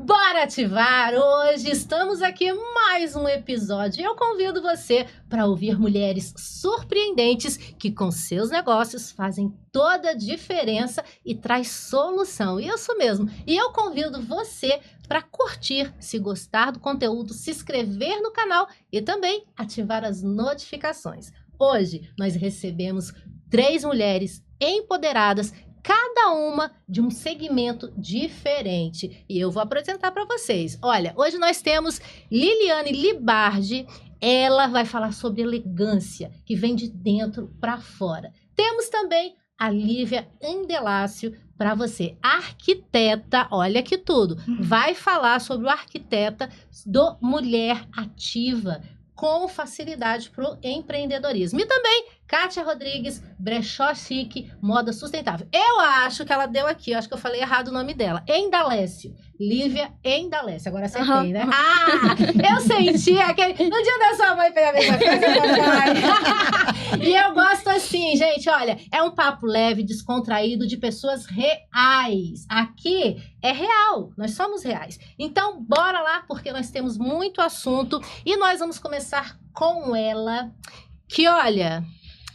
Bora ativar! Hoje estamos aqui em mais um episódio e eu convido você para ouvir mulheres surpreendentes que com seus negócios fazem toda a diferença e traz solução. Isso mesmo. E eu convido você para curtir, se gostar do conteúdo, se inscrever no canal e também ativar as notificações. Hoje nós recebemos 3 mulheres empoderadas, cada uma de um segmento diferente. E eu vou apresentar para vocês. Olha, hoje nós temos Liliane Libardi. Ela vai falar sobre elegância, que vem de dentro para fora. Temos também a Lívia Endelácio, para você, arquiteta, olha que tudo, vai falar sobre o arquiteta do Mulher Ativa, com facilidade para o empreendedorismo. E também Kátia Rodrigues, brechó chique, moda sustentável. Eu acho que ela deu aqui, eu acho que eu falei errado o nome dela. Endalécio. Lívia Endalécio. Agora acertei, né? Eu senti aquele... No dia da sua mãe pegar a mesma coisa, papai. E eu gosto assim, gente, olha, é um papo leve, descontraído, de pessoas reais. Aqui é real, nós somos reais. Então, bora lá, porque nós temos muito assunto e nós vamos começar com ela, que olha...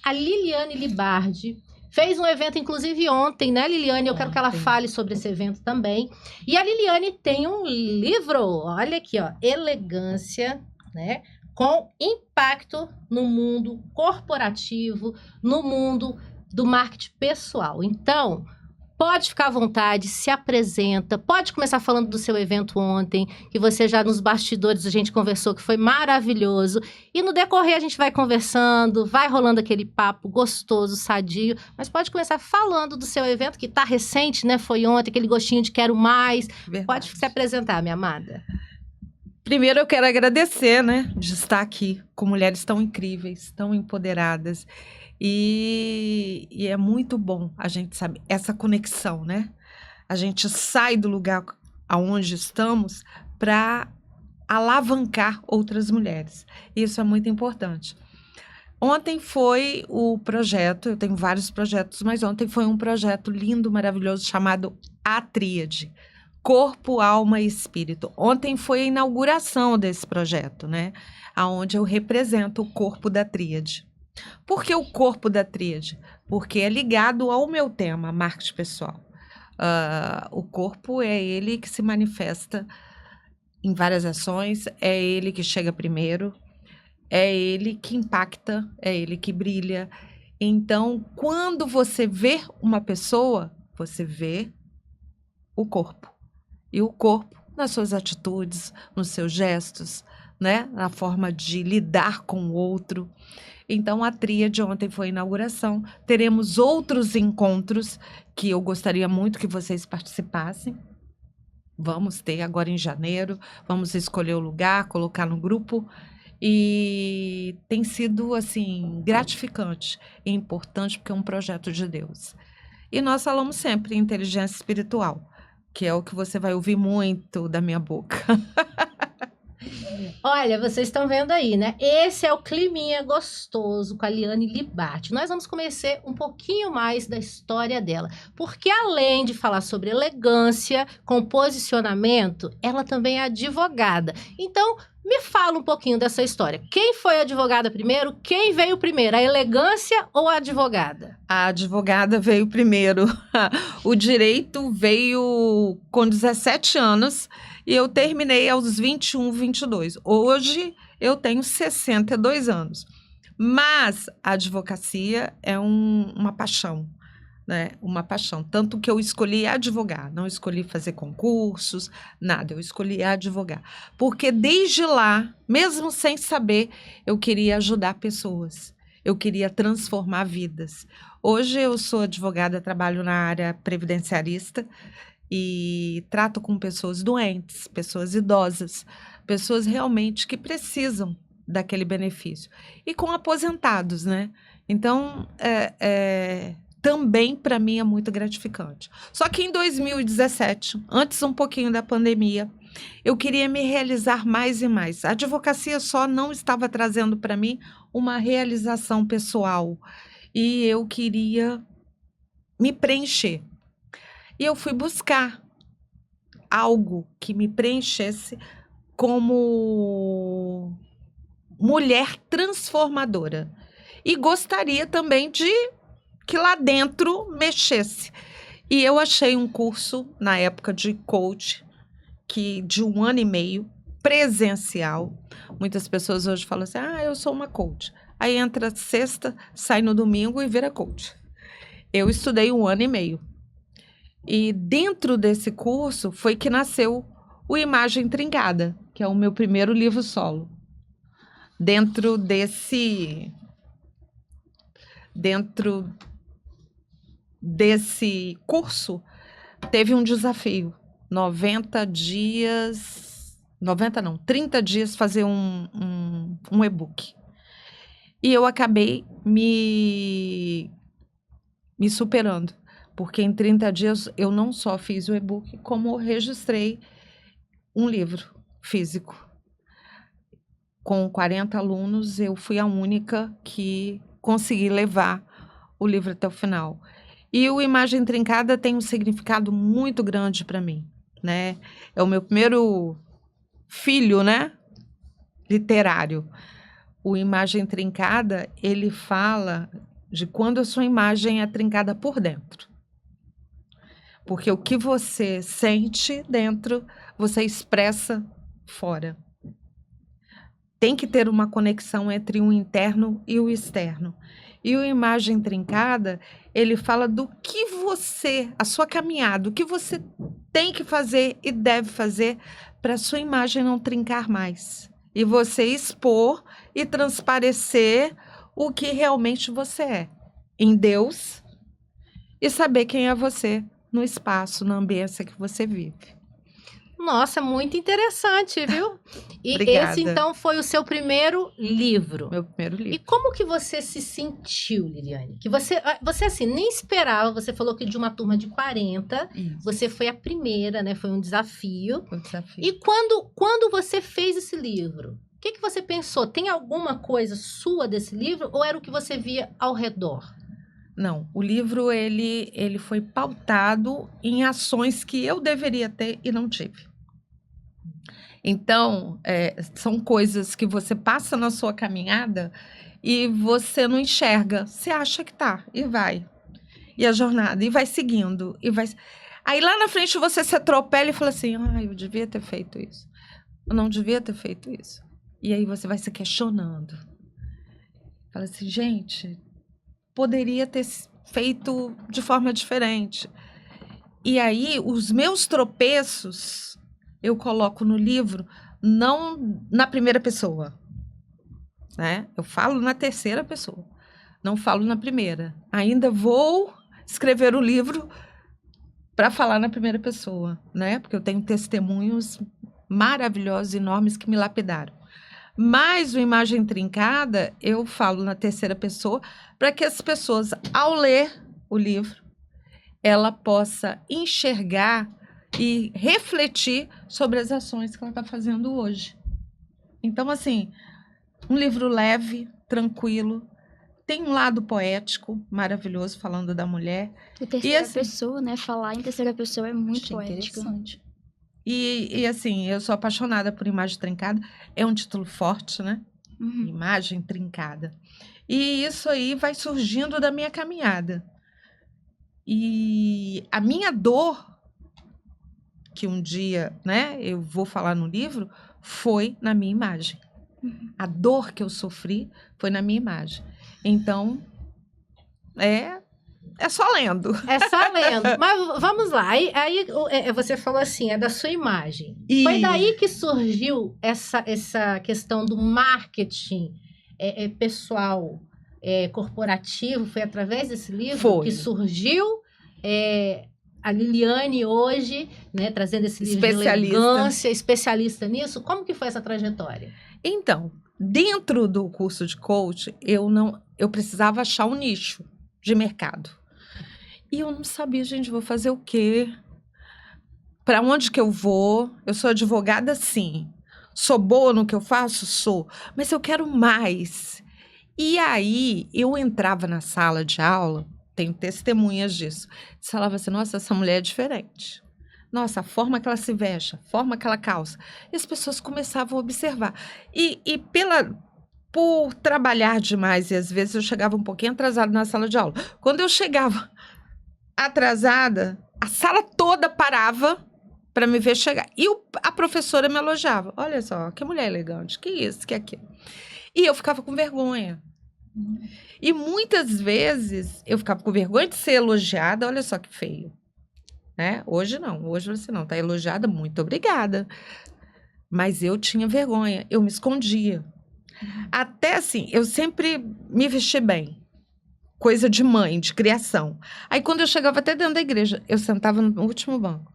A Liliane Libardi fez um evento, inclusive ontem, né, Liliane? Eu quero que ela fale sobre esse evento também. E a Liliane tem um livro, olha aqui, ó, Elegância, né? Com impacto no mundo corporativo, no mundo do marketing pessoal. Então, pode ficar à vontade, se apresenta, pode começar falando do seu evento ontem, que você já nos bastidores a gente conversou, que foi maravilhoso. E no decorrer a gente vai conversando, vai rolando aquele papo gostoso, sadio. Mas pode começar falando do seu evento, que tá recente, né? Foi ontem, aquele gostinho de quero mais. Verdade. Pode se apresentar, minha amada. Primeiro eu quero agradecer, né? De estar aqui com mulheres tão incríveis, tão empoderadas. E é muito bom a gente saber essa conexão, né? A gente sai do lugar aonde estamos para alavancar outras mulheres. Isso é muito importante. Ontem foi o projeto, eu tenho vários projetos, mas ontem foi um projeto lindo, maravilhoso, chamado A Tríade. Corpo, alma e espírito. Ontem foi a inauguração desse projeto, né? Onde eu represento o corpo da tríade. Por que o corpo da tríade? Porque é ligado ao meu tema, marketing pessoal. O corpo é ele que se manifesta em várias ações, é ele que chega primeiro, é ele que impacta, é ele que brilha. Então, quando você vê uma pessoa, você vê o corpo. E o corpo nas suas atitudes, nos seus gestos, né? Na forma de lidar com o outro. Então, a tríade ontem foi a inauguração. Teremos outros encontros que eu gostaria muito que vocês participassem. Vamos ter agora em janeiro. Vamos escolher o lugar, colocar no grupo. E tem sido, assim, gratificante e importante porque é um projeto de Deus. E nós falamos sempre em inteligência espiritual, que é o que você vai ouvir muito da minha boca. Olha, vocês estão vendo aí, né? Esse é o climinha gostoso com a Liliane Libardi. Nós vamos conhecer um pouquinho mais da história dela. Porque além de falar sobre elegância, com posicionamento, ela também é advogada. Então, me fala um pouquinho dessa história. Quem foi a advogada primeiro? Quem veio primeiro? A elegância ou a advogada? A advogada veio primeiro. O direito veio com 17 anos e eu terminei aos 21, 22. Hoje eu tenho 62 anos. Mas a advocacia é uma paixão, né? Uma paixão. Tanto que eu escolhi advogar, não escolhi fazer concursos, nada. Eu escolhi advogar. Porque desde lá, mesmo sem saber, eu queria ajudar pessoas. Eu queria transformar vidas. Hoje eu sou advogada, trabalho na área previdenciarista e trato com pessoas doentes, pessoas idosas, pessoas realmente que precisam daquele benefício. E com aposentados, né? Então, também para mim é muito gratificante. Só que em 2017, antes um pouquinho da pandemia, eu queria me realizar mais e mais. A advocacia só não estava trazendo para mim uma realização pessoal e eu queria me preencher. E eu fui buscar algo que me preenchesse como mulher transformadora. E gostaria também de que lá dentro mexesse. E eu achei um curso, na época, de coach, de 1 ano e meio, presencial. Muitas pessoas hoje falam assim, eu sou uma coach. Aí entra sexta, sai no domingo e vira coach. Eu estudei 1 ano e meio. E dentro desse curso foi que nasceu o Imagem Trincada, que é o meu primeiro livro solo. Dentro desse curso, teve um desafio. 30 dias fazer um e-book. E eu acabei me superando. Porque em 30 dias eu não só fiz o e-book, como registrei um livro físico. Com 40 alunos, eu fui a única que consegui levar o livro até o final. E o Imagem Trincada tem um significado muito grande para mim, né? É o meu primeiro filho, né? Literário. O Imagem Trincada, ele fala de quando a sua imagem é trincada por dentro. Porque o que você sente dentro, você expressa fora. Tem que ter uma conexão entre o interno e o externo. E o Imagem Trincada, ele fala do que a sua caminhada, o que você tem que fazer e deve fazer para a sua imagem não trincar mais. E você expor e transparecer o que realmente você é em Deus e saber quem é você no espaço, na ambiência que você vive. Nossa, muito interessante, viu? E Obrigada. esse, então, foi o seu primeiro livro. Meu primeiro livro. E como que você se sentiu, Liliane? Que você assim, nem esperava, você falou que de uma turma de 40, Isso. Você foi a primeira, né? Foi um desafio. Foi um desafio. E quando você fez esse livro, o que você pensou? Tem alguma coisa sua desse livro ou era o que você via ao redor? Não, o livro, ele foi pautado em ações que eu deveria ter e não tive. Então, são coisas que você passa na sua caminhada e você não enxerga. Você acha que tá, e vai. E a jornada, e vai seguindo. Aí lá na frente você se atropela e fala assim, eu devia ter feito isso. Eu não devia ter feito isso. E aí você vai se questionando. Fala assim, gente, poderia ter feito de forma diferente. E aí, os meus tropeços, eu coloco no livro, não na primeira pessoa, né? Eu falo na terceira pessoa, não falo na primeira. Ainda vou escrever o livro para falar na primeira pessoa, né? Porque eu tenho testemunhos maravilhosos, enormes, que me lapidaram. Mas o Imagem Trincada, eu falo na terceira pessoa, para que as pessoas, ao ler o livro, ela possa enxergar e refletir sobre as ações que ela está fazendo hoje. Então, assim, um livro leve, tranquilo, tem um lado poético maravilhoso, falando da mulher. E terceira pessoa, né? Falar em terceira pessoa é muito poético. Interessante. E assim, eu sou apaixonada por Imagem Trincada. É um título forte, né? Uhum. Imagem Trincada. E isso aí vai surgindo da minha caminhada. E a minha dor, que um dia, né, eu vou falar no livro, foi na minha imagem. Uhum. A dor que eu sofri foi na minha imagem. Então, é só lendo. É só lendo. Mas vamos lá. Aí você falou assim, é da sua imagem. E... Foi daí que surgiu essa questão do marketing pessoal, corporativo? Foi através desse livro que surgiu a Liliane hoje, né, trazendo esse livro de elegância, especialista nisso. Como que foi essa trajetória? Então, dentro do curso de coach, eu precisava achar um nicho de mercado. E eu não sabia, gente, vou fazer o quê? Para onde que eu vou? Eu sou advogada, sim. Sou boa no que eu faço? Sou. Mas eu quero mais. E aí, eu entrava na sala de aula, tenho testemunhas disso. Falava assim, nossa, essa mulher é diferente. Nossa, a forma que ela se veste, a forma que ela calça. E as pessoas começavam a observar. Por trabalhar demais, e às vezes eu chegava um pouquinho atrasada na sala de aula. Quando eu chegava atrasada, a sala toda parava para me ver chegar. E a professora me elogiava. Olha só, que mulher elegante, que isso, que aquilo. E eu ficava com vergonha. E muitas vezes eu ficava com vergonha de ser elogiada. Olha só que feio. Né? Hoje não, hoje você não. Tá elogiada, muito obrigada. Mas eu tinha vergonha, eu me escondia. Até assim, eu sempre me vesti bem. Coisa de mãe, de criação. Aí quando eu chegava até dentro da igreja, eu sentava no último banco.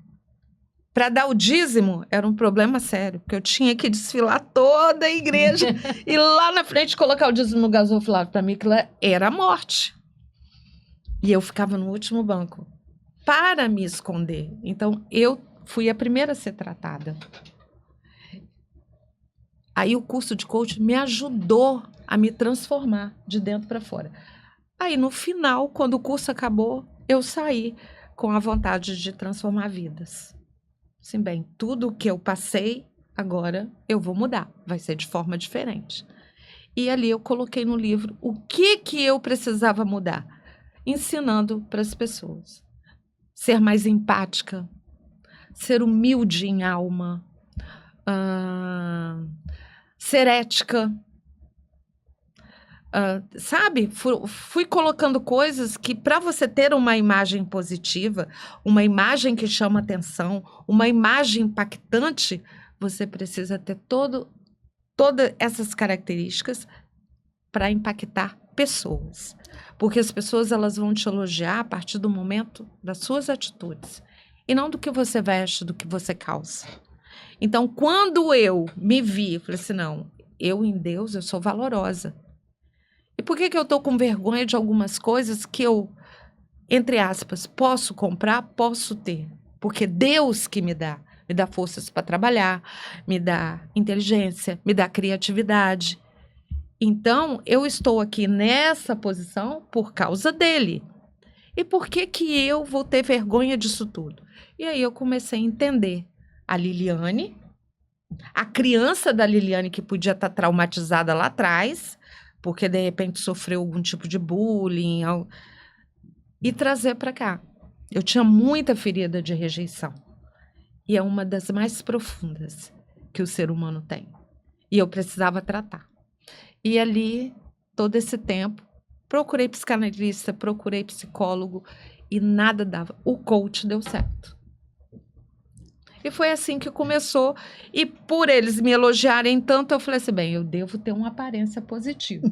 Para dar o dízimo, era um problema sério, porque eu tinha que desfilar toda a igreja e lá na frente colocar o dízimo no gasofilário. Para mim, aquilo era a morte. E eu ficava no último banco para me esconder. Então, eu fui a primeira a ser tratada. Aí o curso de coaching me ajudou a me transformar de dentro para fora. Aí no final, quando o curso acabou, eu saí com a vontade de transformar vidas. Assim, bem, tudo que eu passei, agora eu vou mudar. Vai ser de forma diferente. E ali eu coloquei no livro o que eu precisava mudar. Ensinando para as pessoas. Ser mais empática. Ser humilde em alma. Ser ética, sabe? Fui colocando coisas que, para você ter uma imagem positiva, uma imagem que chama atenção, uma imagem impactante, você precisa ter todas essas características para impactar pessoas. Porque as pessoas elas vão te elogiar a partir do momento das suas atitudes e não do que você veste, do que você calça. Então, quando eu me vi, eu falei assim, não, eu em Deus, eu sou valorosa. E por que eu estou com vergonha de algumas coisas que eu, entre aspas, posso comprar, posso ter? Porque Deus que me dá forças para trabalhar, me dá inteligência, me dá criatividade. Então, eu estou aqui nessa posição por causa dele. E por que eu vou ter vergonha disso tudo? E aí eu comecei a entender a Liliane, a criança da Liliane que podia estar traumatizada lá atrás, porque de repente sofreu algum tipo de bullying, e trazer para cá. Eu tinha muita ferida de rejeição. E é uma das mais profundas que o ser humano tem. E eu precisava tratar. E ali, todo esse tempo, procurei psicanalista, procurei psicólogo e nada dava. O coach deu certo. E foi assim que começou. E por eles me elogiarem tanto, eu falei assim, bem, eu devo ter uma aparência positiva.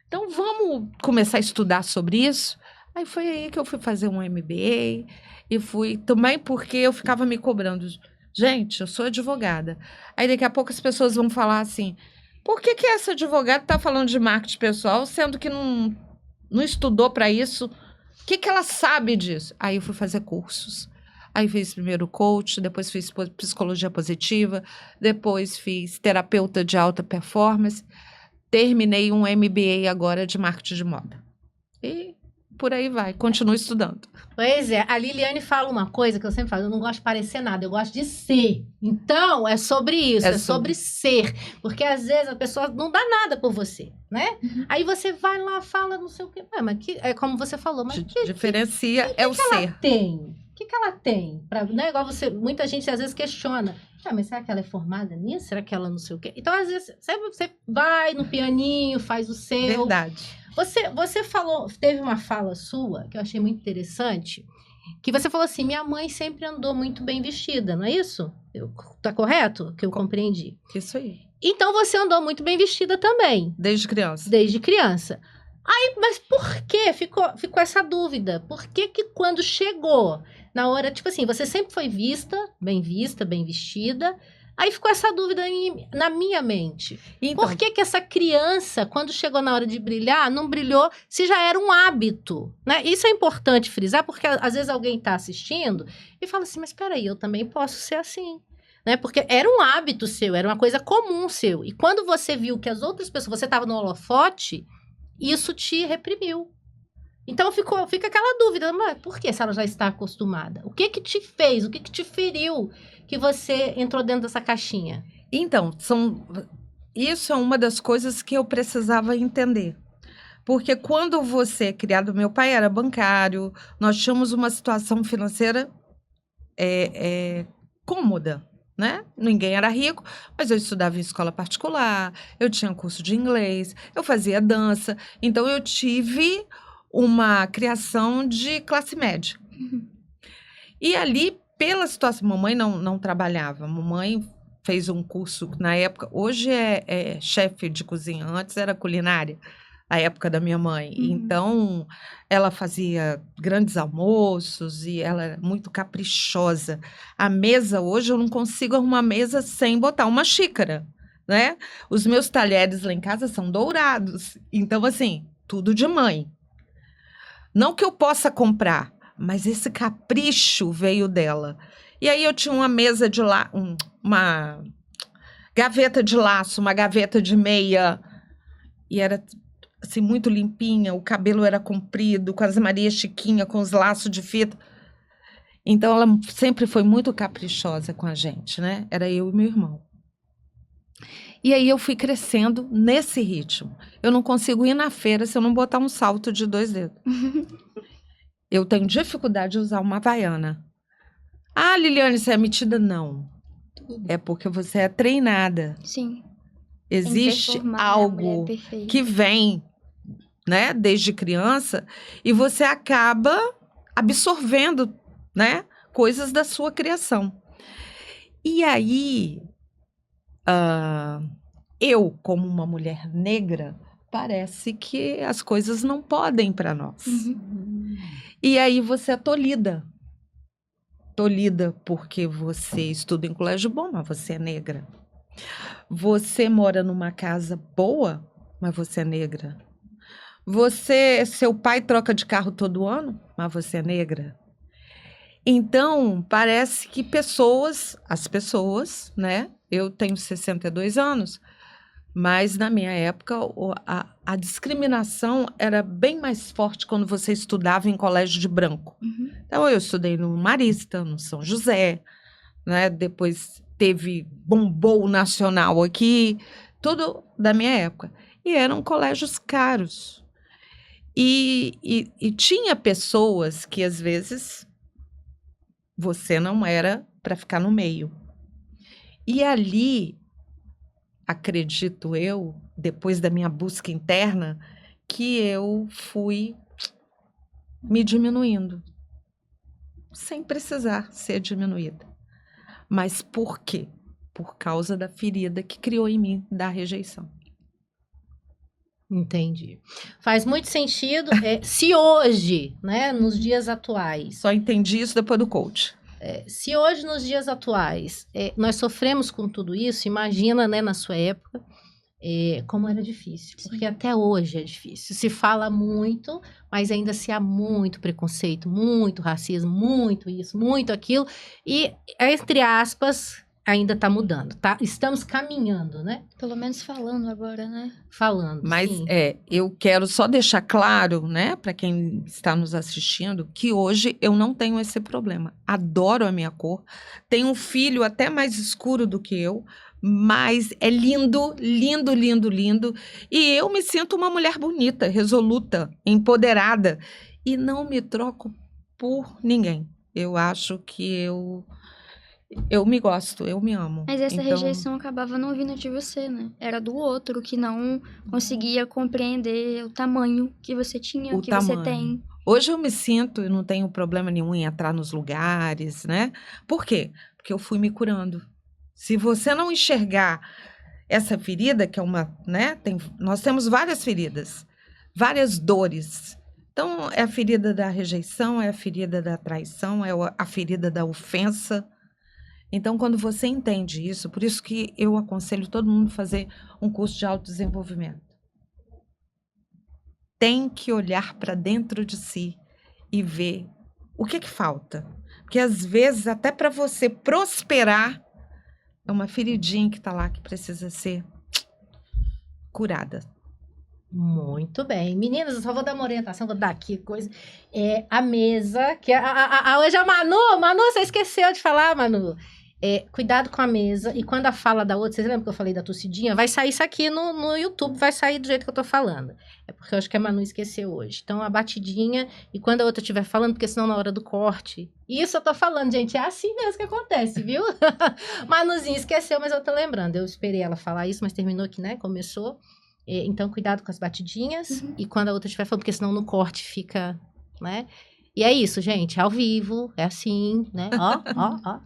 Então, vamos começar a estudar sobre isso? Aí foi aí que eu fui fazer um MBA. E fui também porque eu ficava me cobrando. Gente, eu sou advogada. Aí daqui a pouco as pessoas vão falar assim, por que essa advogada está falando de marketing pessoal, sendo que não estudou para isso? O que ela sabe disso? Aí eu fui fazer cursos. Aí fiz primeiro coach, depois fiz psicologia positiva, depois fiz terapeuta de alta performance, terminei um MBA agora de marketing de moda. E por aí vai, continuo estudando. Pois é, a Liliane fala uma coisa que eu sempre falo, eu não gosto de parecer nada, eu gosto de ser. Então, é sobre isso, é sobre ser. Porque às vezes a pessoa não dá nada por você, né? Uhum. Aí você vai lá, fala não sei o quê, mas é como você falou, mas diferencia é o ser. Ela tem? O que ela tem? Não é igual você, muita gente às vezes questiona, mas será que ela é formada nisso? Será que ela não sei o quê? Então, às vezes, você vai no pianinho, faz o seu. Verdade. Você falou, teve uma fala sua, que eu achei muito interessante, que você falou assim, minha mãe sempre andou muito bem vestida, não é isso? Tá correto? Que eu compreendi. Isso aí. Então, você andou muito bem vestida também. Desde criança. Desde criança. Aí, mas por que ficou essa dúvida? Por que quando chegou na hora, tipo assim, você sempre foi vista, bem vestida, aí ficou essa dúvida na minha mente. Então, por que essa criança, quando chegou na hora de brilhar, não brilhou se já era um hábito, né? Isso é importante frisar, porque às vezes alguém está assistindo e fala assim, mas peraí, eu também posso ser assim. Né? Porque era um hábito seu, era uma coisa comum seu. E quando você viu que as outras pessoas, você estava no holofote, isso te reprimiu. Então fica aquela dúvida, mas por que se ela já está acostumada? O que que te fez? O que que te feriu que você entrou dentro dessa caixinha? Então, isso é uma das coisas que eu precisava entender. Porque quando você é criado, meu pai era bancário, nós tínhamos uma situação financeira cômoda, né? Ninguém era rico, mas eu estudava em escola particular, eu tinha curso de inglês, eu fazia dança, então eu tive uma criação de classe média. E ali, pela situação, mamãe não trabalhava, mamãe fez um curso na época, hoje é chefe de cozinha, antes era culinária, a época da minha mãe. Então, ela fazia grandes almoços e ela era muito caprichosa. A mesa, hoje, eu não consigo arrumar mesa sem botar uma xícara, né? Os meus talheres lá em casa são dourados. Então, assim, tudo de mãe. Não que eu possa comprar, mas esse capricho veio dela. E aí eu tinha uma mesa de uma gaveta de laço, uma gaveta de meia, e era assim muito limpinha, o cabelo era comprido, com as Maria Chiquinha, com os laços de fita. Então ela sempre foi muito caprichosa com a gente, né? Era eu e meu irmão. E aí eu fui crescendo nesse ritmo. Eu não consigo ir na feira se eu não botar um salto de 2 dedos. Eu tenho dificuldade de usar uma havaiana. Ah, Liliane, você é metida? Não. É porque você é treinada. Sim. Existe Tem que performar, algo mulher perfeita. que vem, né, desde criança, e você acaba absorvendo, né, coisas da sua criação. E aí, eu, como uma mulher negra, parece que as coisas não podem para nós. E aí você é tolhida. Tolhida porque você estuda em colégio bom, mas você é negra. Você mora numa casa boa, mas você é negra. Seu pai troca de carro todo ano, mas você é negra. Então, parece que as pessoas, né? Eu tenho 62 anos, mas na minha época a discriminação era bem mais forte quando você estudava em colégio de branco. Então, eu estudei no Marista, no São José, né? Depois bombou o Nacional aqui, tudo da minha época. E eram colégios caros. E tinha pessoas que, às vezes, você não era para ficar no meio. E ali, acredito eu, depois da minha busca interna, que eu fui me diminuindo, sem precisar ser diminuída. Mas por quê? Por causa da ferida que criou em mim da rejeição. Entendi. Faz muito sentido. Se hoje, né, nos dias atuais, Só entendi isso depois do coach. se hoje, nos dias atuais, nós sofremos com tudo isso, imagina, né, na sua época, como era difícil. Porque até hoje é difícil. Se fala muito, mas ainda se há muito preconceito, muito racismo, muito isso, muito aquilo. E, entre aspas, ainda está mudando, tá? Estamos caminhando, né? Pelo menos falando agora, né? Falando, Mas sim. eu quero só deixar claro, né, para quem está nos assistindo, que hoje eu não tenho esse problema. Adoro a minha cor. Tenho um filho até mais escuro do que eu, mas é lindo, lindo, lindo, lindo. E eu me sinto uma mulher bonita, resoluta, empoderada. E não me troco por ninguém. Eu acho que eu me gosto, eu me amo. Mas essa Então, rejeição acabava não vindo de você, né? Era do outro que não conseguia compreender o tamanho que você tinha, O que você tamanho. tem. Hoje eu me sinto, eu não tenho problema nenhum em entrar nos lugares, né? Por quê? Porque eu fui me curando. Se você não enxergar essa ferida, que é uma, né? Nós temos várias feridas, várias dores. Então, é a ferida da rejeição, é a ferida da traição, é a ferida da ofensa. Então, quando você entende isso, por isso que eu aconselho todo mundo a fazer um curso de autodesenvolvimento. Tem que olhar para dentro de si e ver o que falta. Porque, às vezes, até para você prosperar, é uma feridinha que está lá que precisa ser curada. Muito bem. Meninas, eu só vou dar uma orientação, vou dar aqui coisa. A mesa, que hoje é a Manu. Manu, você esqueceu de falar, Manu. Cuidado com a mesa. E quando a fala da outra, vocês lembram que eu falei da tossidinha? Vai sair isso aqui no YouTube, vai sair do jeito que eu tô falando. É porque eu acho que a Manu esqueceu hoje. Então, a batidinha, e quando a outra estiver falando, porque senão na hora do corte. Isso eu tô falando, gente, é assim mesmo que acontece, viu? Manuzinha esqueceu, mas eu tô lembrando. Eu esperei ela falar isso, mas terminou aqui, né? Começou. Então, cuidado com as batidinhas. E quando a outra estiver falando, porque senão no corte fica, né? E é isso, gente. Ao vivo, é assim, né? Ó.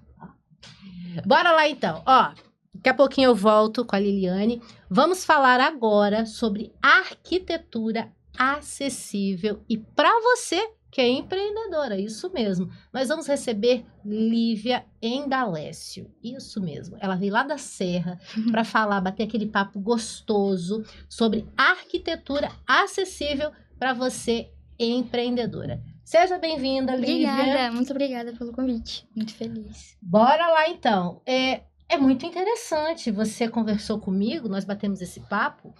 Bora lá, então. Daqui a pouquinho eu volto com a Liliane. Vamos falar agora sobre arquitetura acessível. E para você que é empreendedora, isso mesmo. Nós vamos receber Lívia Endalécio. Isso mesmo. Ela veio lá da Serra para falar, bater aquele papo gostoso sobre arquitetura acessível para você empreendedora. Seja bem-vinda, Lívia. Obrigada, muito obrigada pelo convite. Muito feliz. Bora lá, então. É muito interessante. Você conversou comigo, nós batemos esse papo,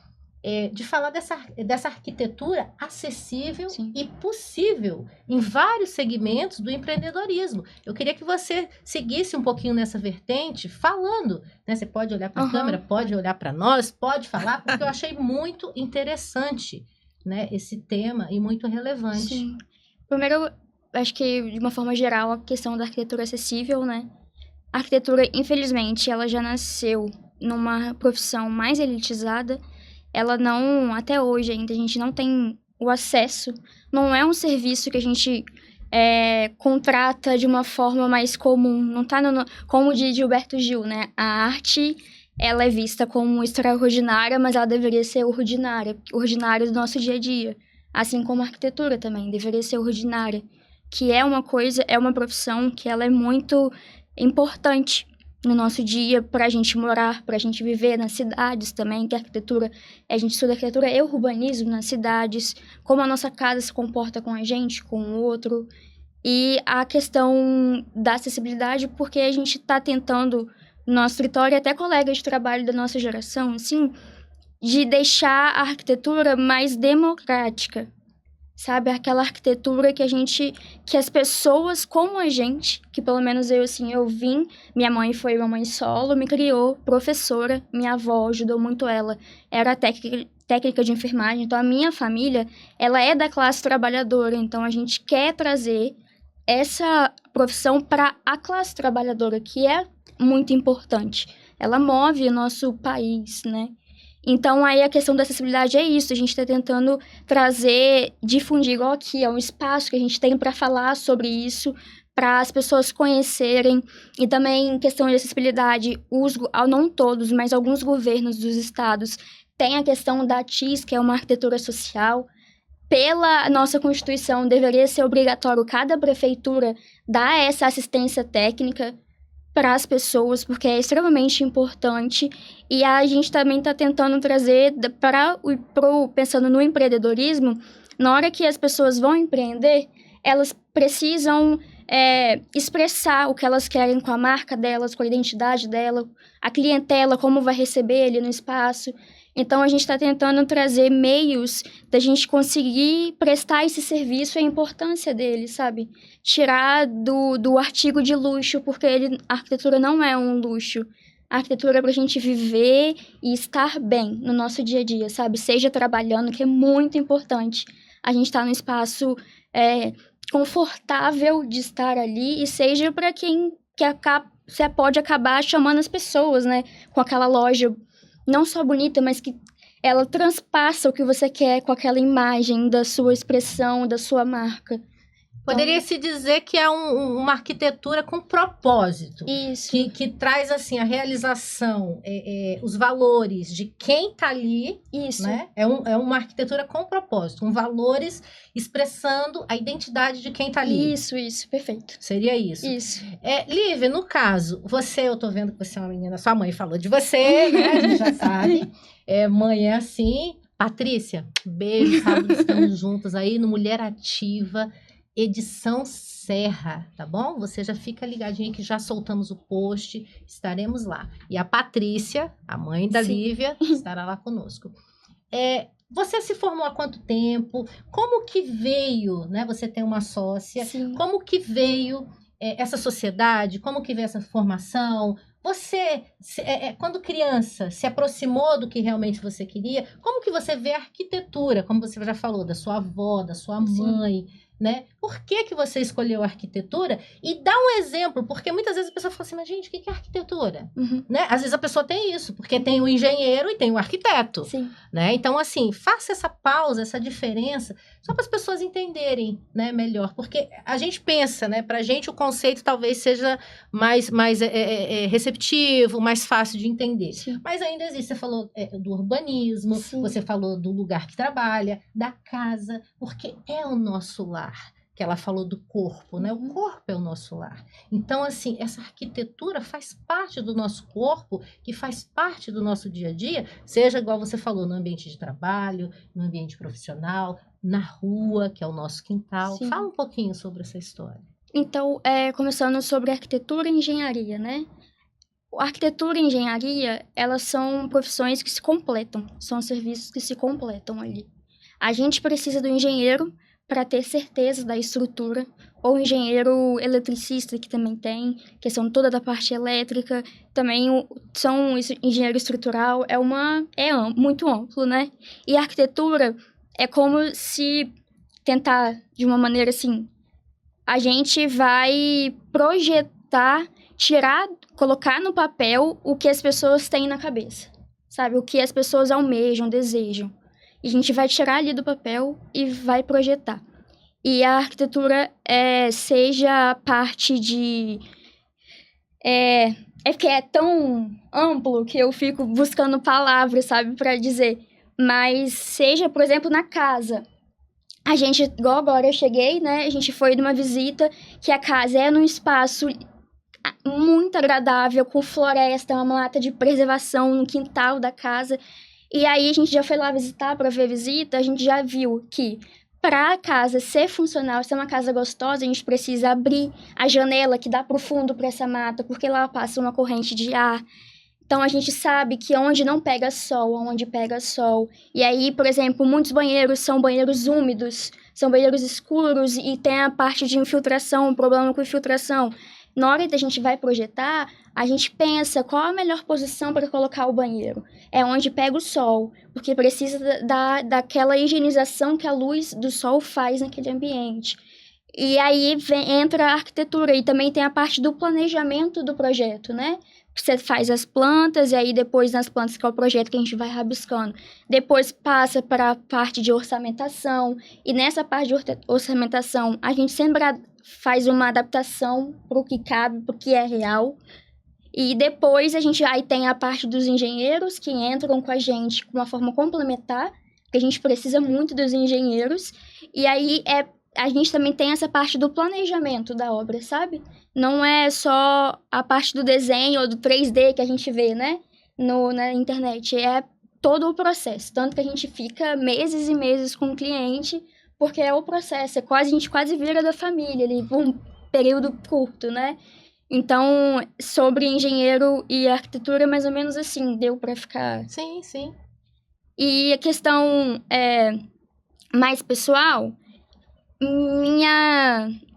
de falar dessa arquitetura acessível Sim. e possível em vários segmentos do empreendedorismo. Eu queria que você seguisse um pouquinho nessa vertente, falando, né? Você pode olhar para a câmera, pode olhar para nós, pode falar, porque eu achei muito interessante, né, esse tema e muito relevante. Sim. Primeiro, acho que de uma forma geral, a questão da arquitetura acessível, né? A arquitetura, infelizmente, ela já nasceu numa profissão mais elitizada. Ela não, até hoje ainda, a gente não tem o acesso. Não é um serviço que a gente contrata de uma forma mais comum. Não tá como diz Gilberto Gil, né? A arte, ela é vista como extraordinária, mas ela deveria ser ordinária do nosso dia a dia. Assim como a arquitetura também deveria ser ordinária, que é uma profissão que ela é muito importante no nosso dia para a gente morar, para a gente viver nas cidades também, que a arquitetura, a gente estuda arquitetura e urbanismo nas cidades, como a nossa casa se comporta com a gente, com o outro, e a questão da acessibilidade, porque a gente está tentando, no nosso escritório, até colegas de trabalho da nossa geração, assim, de deixar a arquitetura mais democrática, sabe? Aquela arquitetura que as pessoas como a gente, que pelo menos minha mãe foi uma mãe solo, me criou professora, minha avó ajudou muito ela, era técnica de enfermagem, então a minha família, ela é da classe trabalhadora, então a gente quer trazer essa profissão para a classe trabalhadora, que é muito importante. Ela move o nosso país, né? Então, aí a questão da acessibilidade é isso, a gente está tentando difundir, igual aqui, é um espaço que a gente tem para falar sobre isso, para as pessoas conhecerem, e também em questão de acessibilidade, não todos, mas alguns governos dos estados têm a questão da TIS, que é uma arquitetura social. Pela nossa Constituição, deveria ser obrigatório cada prefeitura dar essa assistência técnica para as pessoas, porque é extremamente importante, e a gente também está tentando trazer pensando no empreendedorismo, na hora que as pessoas vão empreender, elas precisam expressar o que elas querem com a marca delas, com a identidade dela, a clientela, como vai receber ali no espaço. Então, a gente está tentando trazer meios da gente conseguir prestar esse serviço e a importância dele, sabe? Tirar do artigo de luxo, porque a arquitetura não é um luxo. A arquitetura é para a gente viver e estar bem no nosso dia a dia, sabe? Seja trabalhando, que é muito importante. A gente está num espaço confortável de estar ali, e seja para quem você pode acabar chamando as pessoas, né? Com aquela loja não só bonita, mas que ela transpassa o que você quer com aquela imagem da sua expressão, da sua marca. Poderia-se dizer que é uma arquitetura com propósito. Isso. Que traz, assim, a realização, os valores de quem está ali. Isso. Né? É uma arquitetura com propósito, com valores expressando a identidade de quem está ali. Isso, perfeito. Seria isso. Isso. Lívia, no caso, eu tô vendo que você é uma menina, sua mãe falou de você, né? A gente já sabe. Mãe é assim. Patrícia, beijo, sábado estamos juntas aí no Mulher Ativa, edição Serra, tá bom? Você já fica ligadinho que já soltamos o post, estaremos lá. E a Patrícia, a mãe da Sim. Lívia, estará lá conosco. Você se formou há quanto tempo? Como que veio, né? Você tem uma sócia. Sim. Como que veio essa sociedade? Como que veio essa formação? Você, quando criança, se aproximou do que realmente você queria? Como que você vê a arquitetura? Como você já falou, da sua avó, da sua mãe, né? Por que que você escolheu a arquitetura? E dá um exemplo, porque muitas vezes a pessoa fala assim, mas gente, o que é arquitetura? Uhum. Né? Às vezes a pessoa tem isso, porque tem o engenheiro e tem o arquiteto. Sim. Né? Então, assim, faça essa pausa, essa diferença, só para as pessoas entenderem, né, melhor. Porque a gente pensa, né, para a gente o conceito talvez seja mais receptivo, mais fácil de entender. Sim. Mas ainda existe, você falou do urbanismo, Sim. você falou do lugar que trabalha, da casa, porque é o nosso lar. Que ela falou do corpo, né? O corpo é o nosso lar. Então, assim, essa arquitetura faz parte do nosso corpo, que faz parte do nosso dia a dia, seja igual você falou, no ambiente de trabalho, no ambiente profissional, na rua, que é o nosso quintal. Sim. Fala um pouquinho sobre essa história. Então, começando sobre arquitetura e engenharia, né? A arquitetura e engenharia, elas são profissões que se completam, são serviços que se completam ali. A gente precisa do engenheiro para ter certeza da estrutura, ou engenheiro eletricista, que também tem, questão toda da parte elétrica, também engenheiro estrutural, muito amplo, né? E a arquitetura é como se tentar, de uma maneira assim, a gente vai projetar, colocar no papel o que as pessoas têm na cabeça, sabe? O que as pessoas almejam, desejam. E a gente vai tirar ali do papel e vai projetar. E a arquitetura seja parte de... porque é tão amplo que eu fico buscando palavras, sabe, para dizer. Mas seja, por exemplo, na casa. A gente, igual agora eu cheguei, né, a gente foi numa visita que a casa é num espaço muito agradável, com floresta, uma mata de preservação no quintal da casa. E aí a gente já foi lá visitar para ver a visita, a gente já viu que para a casa ser funcional, ser uma casa gostosa, a gente precisa abrir a janela que dá para o fundo para essa mata, porque lá passa uma corrente de ar. Então a gente sabe que onde não pega sol, onde pega sol. E aí, por exemplo, muitos banheiros são banheiros úmidos, são banheiros escuros e tem a parte de infiltração, um problema com infiltração. Na hora que a gente vai projetar, a gente pensa qual a melhor posição para colocar o banheiro. É onde pega o sol, porque precisa daquela higienização que a luz do sol faz naquele ambiente. E aí entra a arquitetura e também tem a parte do planejamento do projeto, né? Você faz as plantas e aí depois nas plantas, que é o projeto que a gente vai rabiscando. Depois passa para a parte de orçamentação e nessa parte de orçamentação a gente sempre faz uma adaptação para o que cabe, para o que é real. E depois a gente aí tem a parte dos engenheiros que entram com a gente de uma forma complementar, que a gente precisa muito dos engenheiros. E aí a gente também tem essa parte do planejamento da obra, sabe? Não é só a parte do desenho ou do 3D que a gente vê, né? Na internet. É todo o processo. Tanto que a gente fica meses e meses com o cliente, porque é o processo. A gente quase vira da família ali, por um período curto, né? Então, sobre engenheiro e arquitetura, mais ou menos assim, deu para ficar... Sim, sim. E a questão mais pessoal...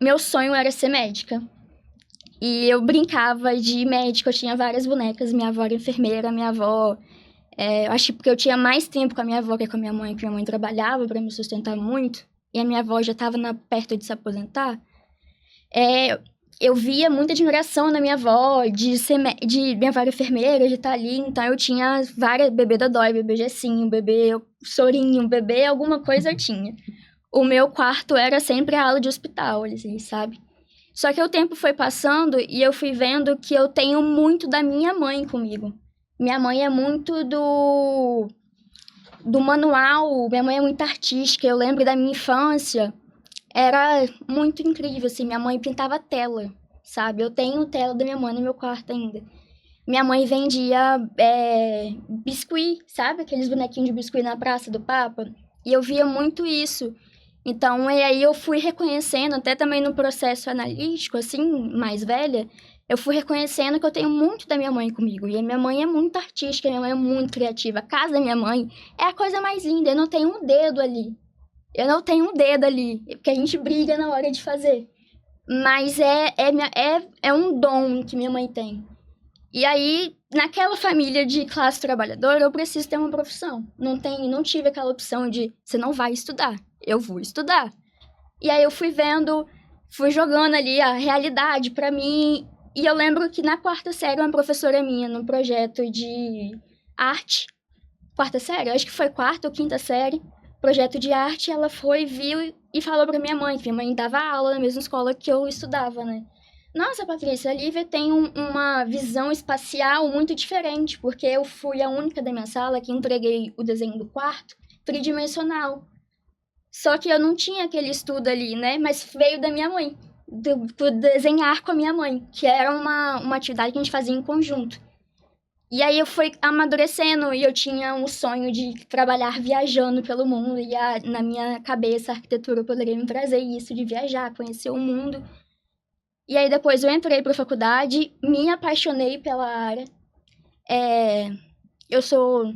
Meu sonho era ser médica. E eu brincava de médica, eu tinha várias bonecas. Minha avó era enfermeira, minha avó... eu acho que porque eu tinha mais tempo com a minha avó que com a minha mãe, porque minha mãe trabalhava para me sustentar muito. E a minha avó já estava perto de se aposentar. Eu via muita admiração na minha avó, de minha avó era enfermeira, de estar ali. Então eu tinha várias, bebê dodói, bebê gessinho, bebê sorinho, bebê alguma coisa eu tinha. O meu quarto era sempre a ala de hospital, assim, sabe? Só que o tempo foi passando e eu fui vendo que eu tenho muito da minha mãe comigo. Minha mãe é muito do manual, minha mãe é muito artística. Eu lembro da minha infância, era muito incrível, assim, minha mãe pintava tela, sabe? Eu tenho tela da minha mãe no meu quarto ainda. Minha mãe vendia biscuit, sabe? Aqueles bonequinhos de biscuit na Praça do Papa. E eu via muito isso. Então, e aí eu fui reconhecendo, até também no processo analítico, assim, mais velha, eu fui reconhecendo que eu tenho muito da minha mãe comigo. E a minha mãe é muito artística, a minha mãe é muito criativa. A casa da minha mãe é a coisa mais linda. Eu não tenho um dedo ali. Porque a gente briga na hora de fazer. Mas é um dom que minha mãe tem. E aí, naquela família de classe trabalhadora, eu preciso ter uma profissão. Não tive aquela opção de, você não vai estudar. Eu vou estudar. E aí eu fui jogando ali a realidade pra mim. E eu lembro que na 4ª série, uma professora minha, no projeto de arte, 4ª série, acho que foi 4ª ou 5ª série, projeto de arte, ela viu e falou pra minha mãe, que minha mãe dava aula na mesma escola que eu estudava, né? Nossa, Patrícia, a Lívia tem uma visão espacial muito diferente, porque eu fui a única da minha sala que entreguei o desenho do quarto tridimensional. Só que eu não tinha aquele estudo ali, né? Mas veio da minha mãe. Do desenhar com a minha mãe, que era uma atividade que a gente fazia em conjunto. E aí eu fui amadurecendo e eu tinha um sonho de trabalhar viajando pelo mundo. E na minha cabeça a arquitetura poderia me trazer isso, de viajar, conhecer o mundo. E aí depois eu entrei para a faculdade, me apaixonei pela área. Eu sou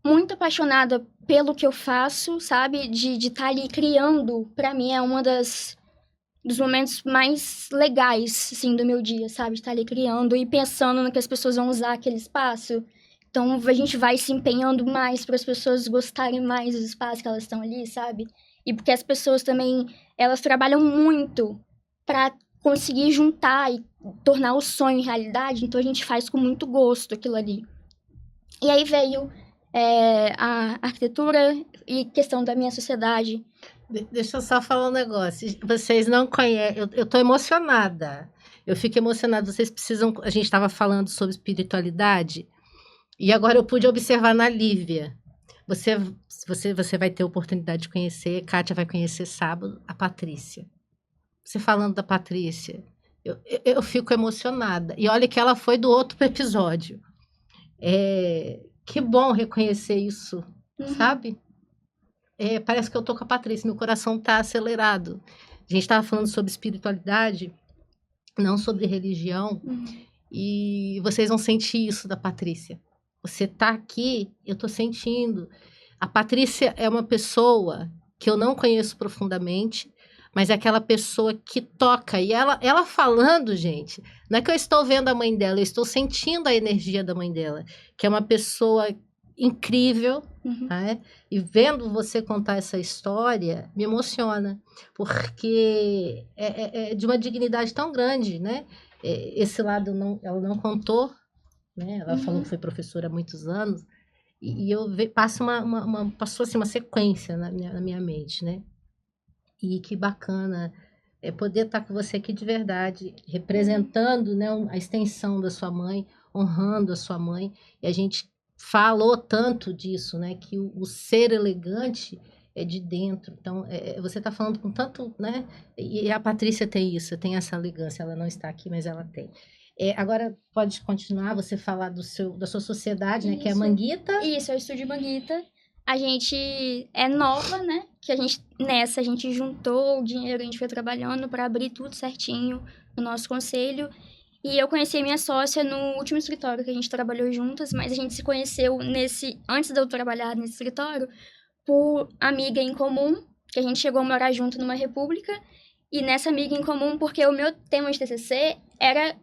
muito apaixonada pelo que eu faço, sabe? De estar ali criando, para mim é uma dos momentos mais legais, assim, do meu dia, sabe? De estar ali criando e pensando no que as pessoas vão usar aquele espaço. Então, a gente vai se empenhando mais para as pessoas gostarem mais do espaço que elas estão ali, sabe? E porque as pessoas também, elas trabalham muito para conseguir juntar e tornar o sonho em realidade. Então, a gente faz com muito gosto aquilo ali. E aí veio a arquitetura e questão da minha sociedade. Deixa eu só falar um negócio. Vocês não conhecem. Eu tô emocionada. Eu fico emocionada. Vocês precisam. A gente estava falando sobre espiritualidade. E agora eu pude observar na Lívia. Você vai ter a oportunidade de conhecer. Kátia vai conhecer sábado. A Patrícia. Você falando da Patrícia. Eu fico emocionada. E olha que ela foi do outro episódio. Que bom reconhecer isso. Sabe? Parece que eu tô com a Patrícia, meu coração tá acelerado. A gente estava falando sobre espiritualidade, não sobre religião, e vocês vão sentir isso da Patrícia. Você tá aqui, eu tô sentindo. A Patrícia é uma pessoa que eu não conheço profundamente, mas é aquela pessoa que toca. E ela falando, gente, não é que eu estou vendo a mãe dela, eu estou sentindo a energia da mãe dela, que é uma pessoa incrível, né? E vendo você contar essa história me emociona, porque é de uma dignidade tão grande, né? Esse lado ela não contou, né? Ela falou que foi professora há muitos anos, e eu passou assim uma sequência na minha mente, né? E que bacana poder estar com você aqui de verdade, representando, né, a extensão da sua mãe, honrando a sua mãe, e a gente falou tanto disso, né? Que o ser elegante é de dentro. Então, você está falando com tanto, né? E a Patrícia tem isso, tem essa elegância. Ela não está aqui, mas ela tem. Agora, pode continuar, você falar da sua sociedade, né? Isso. Que é a Manguita. Isso, é o Estúdio Manguita. A gente é nova, né? Que a gente juntou o dinheiro, a gente foi trabalhando para abrir tudo certinho no nosso conselho. E eu conheci a minha sócia no último escritório que a gente trabalhou juntas, mas a gente se conheceu antes de eu trabalhar nesse escritório, por amiga em comum, que a gente chegou a morar junto numa república, e nessa amiga em comum, porque o meu tema de TCC era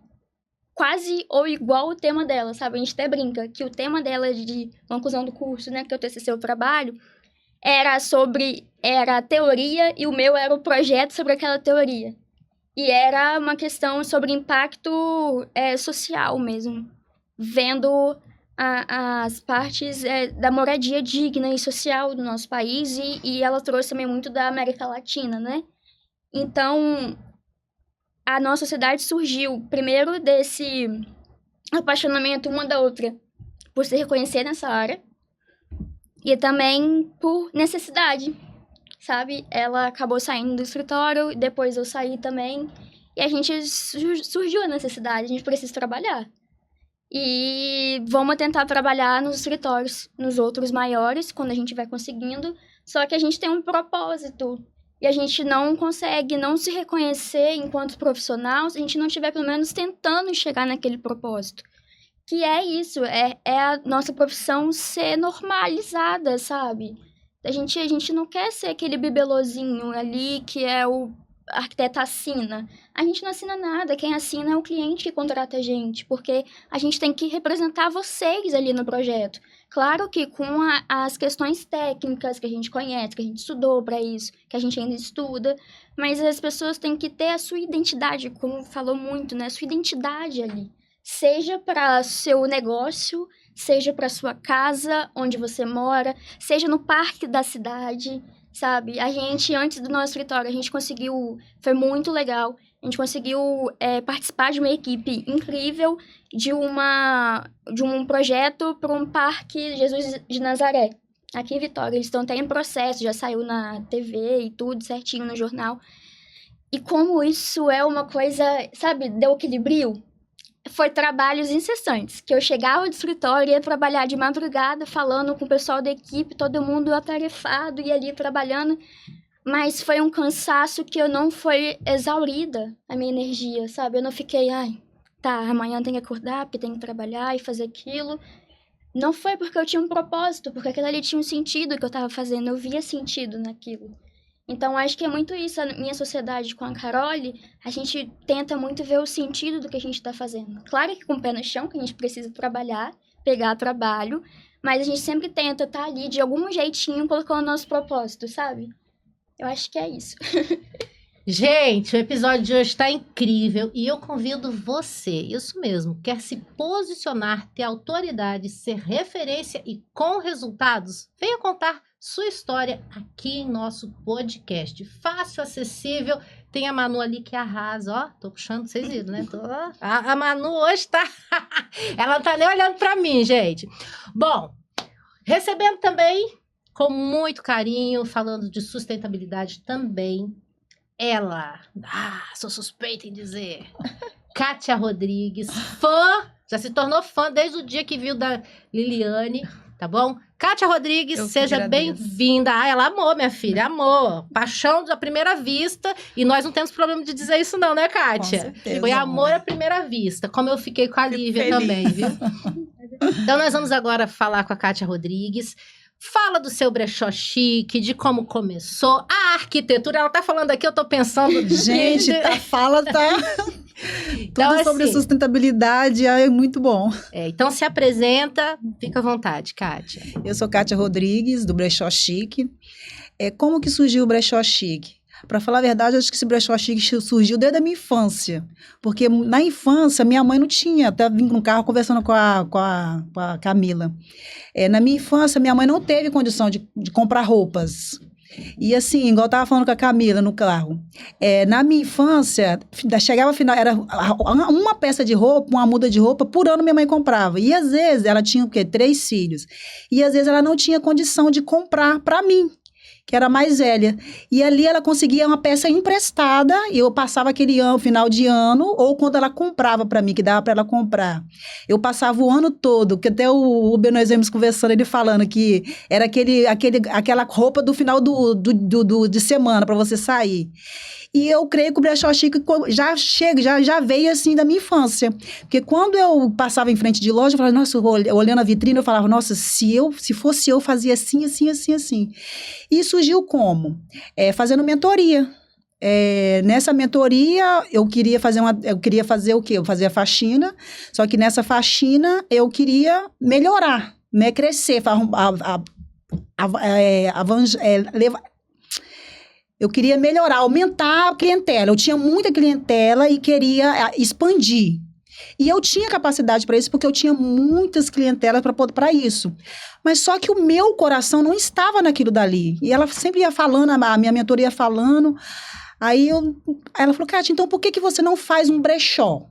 quase ou igual o tema dela, sabe? A gente até brinca que o tema dela de conclusão do curso, né, que é o TCC, o trabalho, era a teoria, e o meu era o projeto sobre aquela teoria. E era uma questão sobre impacto social mesmo, vendo as partes da moradia digna e social do nosso país, e ela trouxe também muito da América Latina, né? Então, a nossa sociedade surgiu primeiro desse apaixonamento uma da outra por se reconhecer nessa área, e também por necessidade. Sabe? Ela acabou saindo do escritório, depois eu saí também. E a gente surgiu a necessidade, a gente precisa trabalhar. E vamos tentar trabalhar nos escritórios, nos outros maiores, quando a gente vai conseguindo. Só que a gente tem um propósito e a gente não consegue não se reconhecer enquanto profissional se a gente não estiver, pelo menos, tentando chegar naquele propósito. Que é isso, é a nossa profissão ser normalizada, sabe? A gente não quer ser aquele bibelozinho ali que é o arquiteto assina. A gente não assina nada, quem assina é o cliente que contrata a gente, porque a gente tem que representar vocês ali no projeto. Claro que com as questões técnicas que a gente conhece, que a gente estudou para isso, que a gente ainda estuda, mas as pessoas têm que ter a sua identidade, como falou muito, né? A sua identidade ali. Seja para seu negócio, seja para sua casa, onde você mora, seja no parque da cidade, sabe? A gente, antes do nosso escritório, a gente conseguiu, foi muito legal, a gente conseguiu participar de uma equipe incrível de um projeto para um parque Jesus de Nazaré, aqui em Vitória. Eles estão até em processo, já saiu na TV e tudo certinho no jornal. E como isso é uma coisa, sabe, deu equilíbrio. Foi trabalhos incessantes, que eu chegava do escritório e ia trabalhar de madrugada, falando com o pessoal da equipe, todo mundo atarefado e ali trabalhando, mas foi um cansaço que eu não fui exaurida, a minha energia, sabe? Eu não fiquei, amanhã tem que acordar, porque tem que trabalhar e fazer aquilo. Não foi porque eu tinha um propósito, porque aquilo ali tinha um sentido que eu estava fazendo, eu via sentido naquilo. Então, acho que é muito isso, a minha sociedade com a Carole, a gente tenta muito ver o sentido do que a gente está fazendo. Claro que com o pé no chão, que a gente precisa trabalhar, pegar trabalho, mas a gente sempre tenta estar ali, de algum jeitinho, colocando o nosso propósito, sabe? Eu acho que é isso. Gente, o episódio de hoje está incrível e eu convido você, isso mesmo, quer se posicionar, ter autoridade, ser referência e com resultados, venha contar sua história aqui em nosso podcast. Fácil, acessível. Tem a Manu ali que arrasa, ó. Tô puxando, vocês viram, né? A Manu hoje tá... Ela não tá nem olhando pra mim, gente. Bom, recebendo também, com muito carinho, falando de sustentabilidade também, ela... sou suspeita em dizer. Kátia Rodrigues, fã, já se tornou fã desde o dia que viu da Liliane, tá bom? Kátia Rodrigues, seja bem-vinda. Ela amou, minha filha, amou. Paixão à primeira vista. E nós não temos problema de dizer isso não, né, Kátia? Com certeza, foi amor à primeira vista, como eu fiquei com a Lívia também, viu? Então, nós vamos agora falar com a Kátia Rodrigues. Fala do seu brechó chique, de como começou. A arquitetura, ela tá falando aqui, eu tô pensando... Gente, fala, tá... Então, tudo sobre assim, sustentabilidade é muito bom. Então se apresenta, fica à vontade, Kátia. Eu sou Kátia Rodrigues, do Brechó Chique. Como que surgiu o Brechó Chique? Para falar a verdade, eu acho que esse Brechó Chique surgiu desde a minha infância. Porque na infância, minha mãe não tinha, até vim no carro conversando com a Camila. Na minha infância, minha mãe não teve condição de comprar roupas. E assim, igual eu tava falando com a Camila no carro, na minha infância, chegava final, era uma peça de roupa, uma muda de roupa, por ano minha mãe comprava. E às vezes, ela tinha o quê? 3 filhos. E às vezes ela não tinha condição de comprar para mim, que era mais velha. E ali ela conseguia uma peça emprestada, e eu passava aquele ano, final de ano, ou quando ela comprava para mim, que dava para ela comprar. Eu passava o ano todo, que até o Benoît Zemos conversando, ele falando que era aquela roupa do final de semana para você sair. E eu creio que o Brechó Chique já veio assim da minha infância. Porque quando eu passava em frente de loja, eu falava, nossa, olhando a vitrine, eu falava, nossa, se fosse eu, fazia assim, assim, assim, assim. E surgiu como? Fazendo mentoria. Nessa mentoria, eu queria fazer o quê? Eu fazia faxina, só que nessa faxina eu queria melhorar, né? Crescer, eu queria melhorar, aumentar a clientela. Eu tinha muita clientela e queria expandir. E eu tinha capacidade para isso, porque eu tinha muitas clientelas para isso. Mas só que o meu coração não estava naquilo dali. E ela sempre ia falando, a minha mentora ia falando. Aí ela falou, Kátia, então por que você não faz um brechó?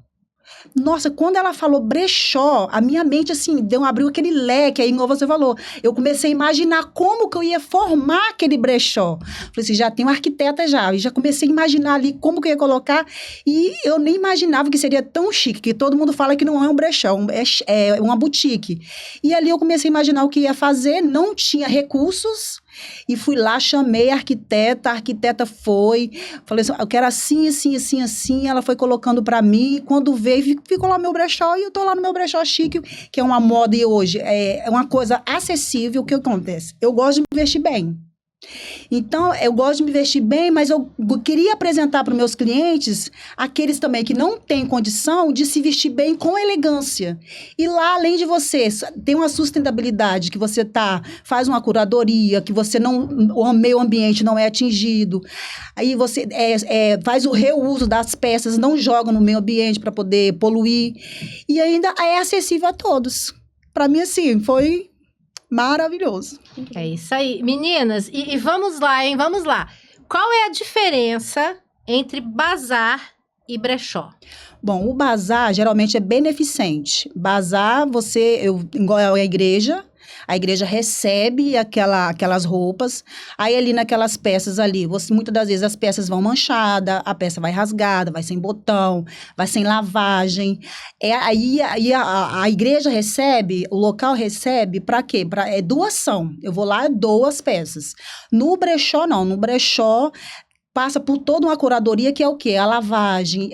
Nossa, quando ela falou brechó, a minha mente, assim, abriu aquele leque, aí, igual você falou. Eu comecei a imaginar como que eu ia formar aquele brechó. Falei assim, já tem uma arquiteta já. E já comecei a imaginar ali como que eu ia colocar. E eu nem imaginava que seria tão chique, que todo mundo fala que não é um brechó, é uma boutique. E ali eu comecei a imaginar o que ia fazer, não tinha recursos. E fui lá, chamei a arquiteta foi, falei assim, eu quero assim, assim, assim, assim, ela foi colocando para mim, quando veio, ficou lá no meu brechó, e eu tô lá no meu brechó chique, que é uma moda, e hoje é uma coisa acessível. O que acontece? Eu gosto de me vestir bem. Então, eu gosto de me vestir bem, mas eu queria apresentar para os meus clientes, aqueles também que não têm condição de se vestir bem com elegância. E lá, além de você ter uma sustentabilidade, que você faz uma curadoria, que você não, o meio ambiente não é atingido, aí você faz o reuso das peças, não joga no meio ambiente para poder poluir, e ainda é acessível a todos. Para mim, assim, foi maravilhoso. É isso aí. Meninas, e vamos lá, hein? Vamos lá. Qual é a diferença entre bazar e brechó? Bom, o bazar geralmente é beneficente. Bazar, igual a igreja recebe aquelas roupas, aí ali naquelas peças ali, muitas das vezes as peças vão manchadas, a peça vai rasgada, vai sem botão, vai sem lavagem. Aí a igreja recebe, o local recebe para quê? É doação. Eu vou lá e dou as peças. No brechó, não. No brechó, passa por toda uma curadoria, que é o quê? A lavagem,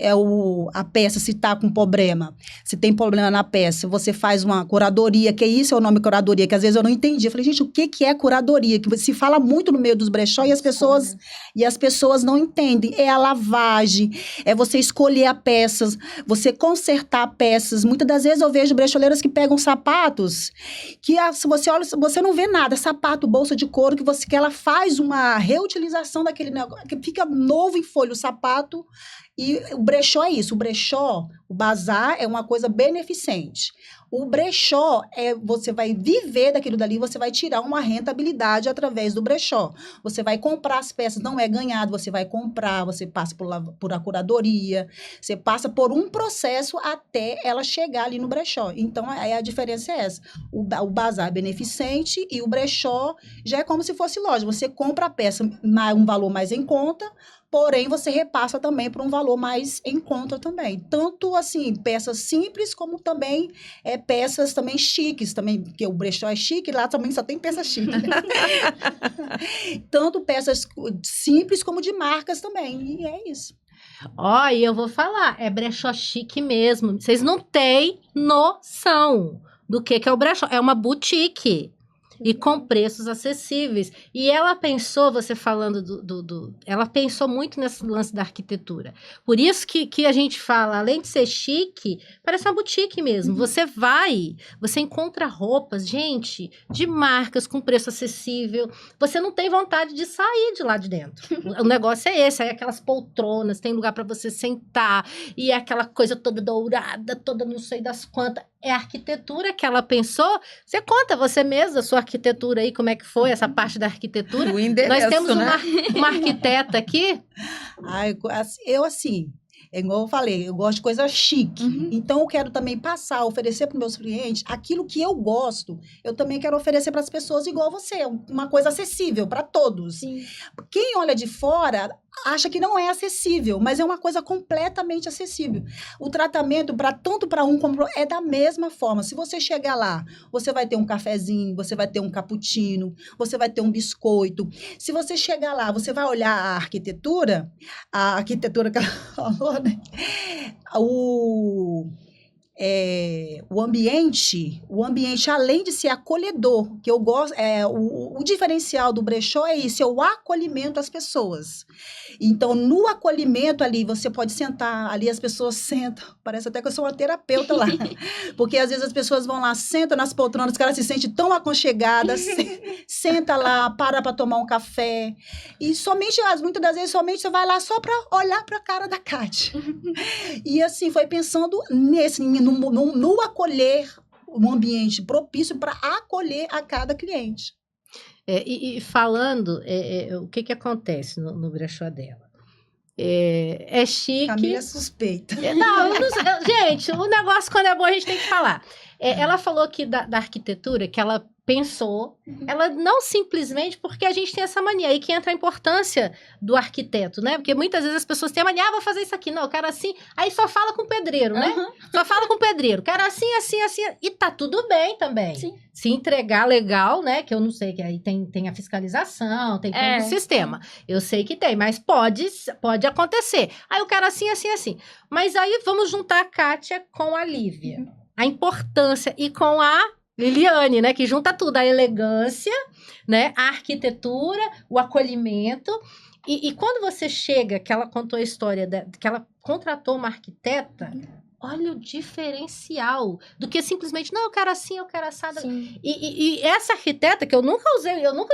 a peça, se está com problema. Se tem problema na peça, você faz uma curadoria, que isso é o nome curadoria, que às vezes eu não entendi. Eu falei, gente, o que é curadoria? Que se fala muito no meio dos brechó e as pessoas não entendem. É a lavagem, é você escolher a peças, você consertar peças. Muitas das vezes eu vejo brecholeiras que pegam sapatos, que se você olha, você não vê nada, sapato, bolsa de couro, que ela faz uma reutilização daquele negócio, que fica novo em folha o sapato. E o brechó é isso. O bazar é uma coisa beneficente. O brechó você vai viver daquilo dali, você vai tirar uma rentabilidade através do brechó. Você vai comprar as peças, não é ganhado, você vai comprar, você passa por a curadoria, você passa por um processo até ela chegar ali no brechó. Então, a diferença é essa. O bazar é beneficente e o brechó já é como se fosse loja. Você compra a peça um valor mais em conta, porém, você repassa também por um valor mais em conta também. Tanto, assim, peças simples, como também peças também chiques, também, porque o brechó é chique, lá também só tem peça chique. Tanto peças simples, como de marcas também, e é isso. Ó, e eu vou falar, é brechó chique mesmo. Vocês não têm noção do que é o brechó. É uma boutique. E com preços acessíveis. E ela pensou, você falando ela pensou muito nesse lance da arquitetura. Por isso que a gente fala, além de ser chique, parece uma boutique mesmo. Você encontra roupas, gente, de marcas com preço acessível. Você não tem vontade de sair de lá de dentro. O negócio é esse, aí aquelas poltronas, tem lugar para você sentar, e é aquela coisa toda dourada, toda não sei das quantas. É a arquitetura que ela pensou. Você conta você mesma a sua arquitetura aí, como é que foi essa parte da arquitetura? O endereço, nós temos né? uma arquiteta aqui. Eu assim, igual eu falei, eu gosto de coisa chique. Então, eu quero também oferecer para os meus clientes aquilo que eu gosto. Eu também quero oferecer para as pessoas igual você, uma coisa acessível para todos. Sim. Quem olha de fora acha que não é acessível, mas é uma coisa completamente acessível. O tratamento, tanto para um como é da mesma forma. Se você chegar lá, você vai ter um cafezinho, você vai ter um cappuccino, você vai ter um biscoito. Se você chegar lá, você vai olhar a arquitetura que ela falou, né? O ambiente, além de ser acolhedor, que eu gosto, o diferencial do brechó é isso, é o acolhimento às pessoas. Então, no acolhimento ali, você pode sentar, ali as pessoas sentam, parece até que eu sou uma terapeuta lá, porque às vezes as pessoas vão lá, sentam nas poltronas, que elas se sentem tão aconchegadas, senta lá, para tomar um café, e muitas das vezes, somente você vai lá só para olhar para a cara da Cátia. E assim, foi pensando no acolher, um ambiente propício para acolher a cada cliente. E falando, o que acontece no brechó dela? É chique. Camila é suspeita. Gente, o negócio quando é bom a gente tem que falar. Ela falou aqui da arquitetura, que ela pensou, ela não simplesmente porque a gente tem essa mania, aí que entra a importância do arquiteto, né? Porque muitas vezes as pessoas têm a mania, vou fazer isso aqui, não, eu quero assim, aí só fala com o pedreiro, né? Só fala com o pedreiro, quero assim, assim, assim, e tá tudo bem também. Sim. Se entregar legal, né? Que eu não sei, que aí tem a fiscalização, tem todo o sistema. Eu sei que tem, mas pode acontecer. Aí eu quero assim, assim, assim. Mas aí vamos juntar a Kátia com a Lívia. A importância, e com a Liliane, né, que junta tudo, a elegância, né, a arquitetura, o acolhimento, e quando você chega, que ela contou a história, que ela contratou uma arquiteta, olha o diferencial, do que simplesmente, não, eu quero assim, eu quero assada. E essa arquiteta, que eu nunca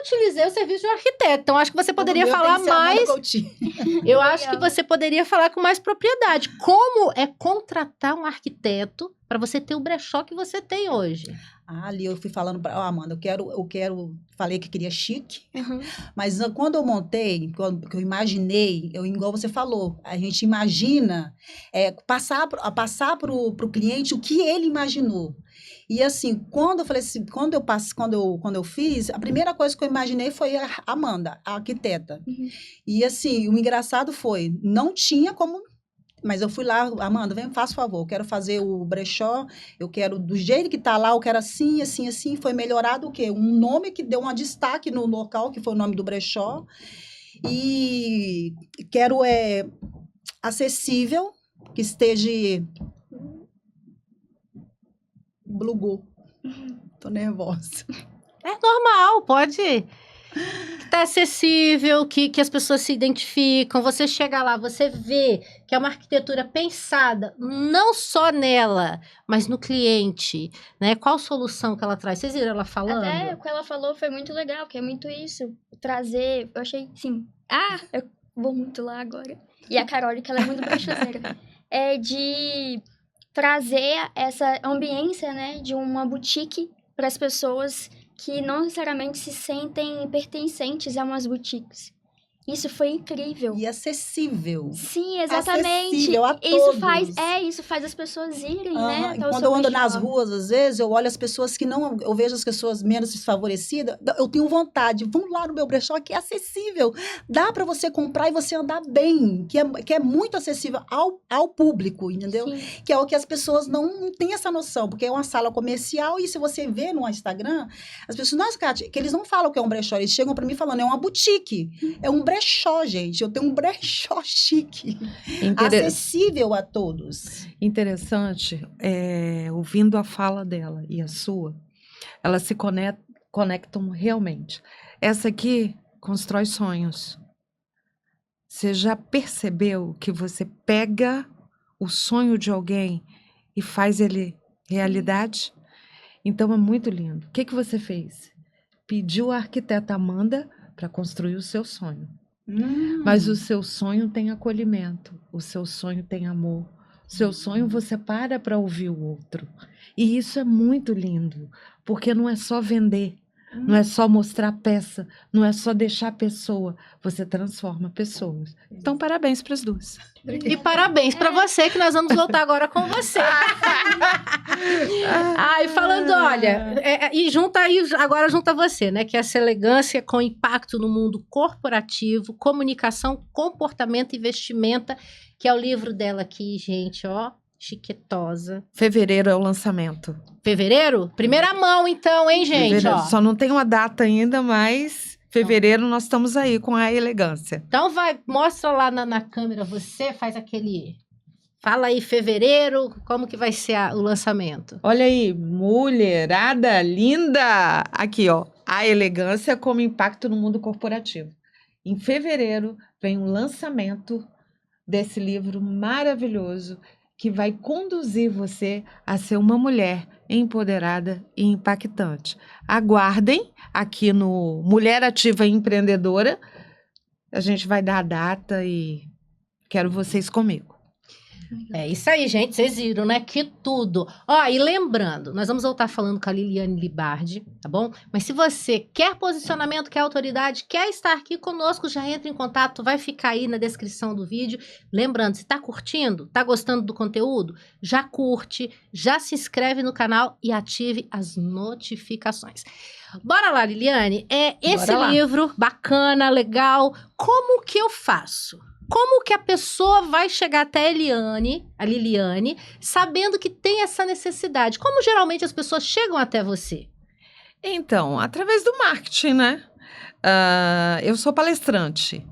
utilizei o serviço de um arquiteto, então acho que você poderia falar mais, eu acho que você poderia falar com mais propriedade, como é contratar um arquiteto para você ter o brechó que você tem hoje. Ali eu fui falando para Amanda, falei que queria chique, mas quando eu montei, quando eu imaginei, igual você falou, a gente imagina passar para o cliente o que ele imaginou. E assim, quando eu falei assim, quando eu fiz, a primeira coisa que eu imaginei foi a Amanda, a arquiteta. E assim, o engraçado foi, não tinha como. Mas eu fui lá, Amanda, vem, faz favor, eu quero fazer o brechó, eu quero, do jeito que tá lá, eu quero assim, assim, assim. Foi melhorado o quê? Um nome que deu um destaque no local, que foi o nome do brechó. E quero acessível, que esteja... Blugou. Tô nervosa. É normal, pode... Que tá acessível, que as pessoas se identificam, você chega lá, você vê que é uma arquitetura pensada não só nela, mas no cliente, né? Qual solução que ela traz? Vocês viram ela falando? Até o que ela falou foi muito legal, que é muito isso, trazer, eu achei assim, eu vou muito lá agora. E a Carol, que ela é muito brechoseira, de trazer essa ambiência, né, de uma boutique para as pessoas que não necessariamente se sentem pertencentes a umas boutiques. Isso foi incrível. E acessível. Sim, exatamente. Acessível a todos. Isso faz as pessoas irem, né? E quando eu ando nas ruas, às vezes, eu olho as pessoas que não... Eu vejo as pessoas menos desfavorecidas, eu tenho vontade. Vamos lá no meu brechó, que é acessível. Dá para você comprar e você andar bem. Que é muito acessível ao público, entendeu? Sim. Que é o que as pessoas não têm essa noção. Porque é uma sala comercial e se você vê no Instagram, as pessoas... Nossa, Kátia, que eles não falam que é um brechó. Eles chegam para mim falando, é uma boutique. É um brechó, gente. Eu tenho um brechó chique. Acessível a todos. Interessante, ouvindo a fala dela e a sua, elas se conectam realmente. Essa aqui constrói sonhos. Você já percebeu que você pega o sonho de alguém e faz ele realidade? Então é muito lindo. O que você fez? Pediu a arquiteta Amanda para construir o seu sonho. Mas o seu sonho tem acolhimento, o seu sonho tem amor, o seu sonho você para ouvir o outro. E isso é muito lindo, porque não é só vender, não é só mostrar peça, não é só deixar a pessoa, você transforma pessoas. Então, parabéns para as duas. E parabéns para você, que nós vamos voltar agora com você. E falando, olha, agora junta você, né? Que é essa elegância com impacto no mundo corporativo, comunicação, comportamento e vestimenta, que é o livro dela aqui, gente, ó. Chiquetosa. Fevereiro é o lançamento. Fevereiro? Primeira mão, então, hein, gente? Ó. Só não tem uma data ainda, mas fevereiro nós estamos aí com a elegância. Então mostra lá na câmera, você faz aquele... Fala aí, fevereiro, como que vai ser o lançamento? Olha aí, mulherada linda! Aqui, ó, a elegância como impacto no mundo corporativo. Em fevereiro vem o lançamento desse livro maravilhoso que vai conduzir você a ser uma mulher empoderada e impactante. Aguardem aqui no Mulher Ativa e Empreendedora. A gente vai dar a data e quero vocês comigo. É isso aí, gente. Vocês viram, né? Que tudo. Ó, e lembrando, nós vamos voltar falando com a Liliane Libardi, tá bom? Mas se você quer posicionamento, quer autoridade, quer estar aqui conosco, já entra em contato, vai ficar aí na descrição do vídeo. Lembrando, se tá curtindo, tá gostando do conteúdo, já curte, já se inscreve no canal e ative as notificações. Bora lá, Liliane. Esse Bora lá. livro, bacana, legal. Como que eu faço? Como que a pessoa vai chegar até a Liliane, sabendo que tem essa necessidade? Como geralmente as pessoas chegam até você? Então, através do marketing, né? Eu sou palestrante.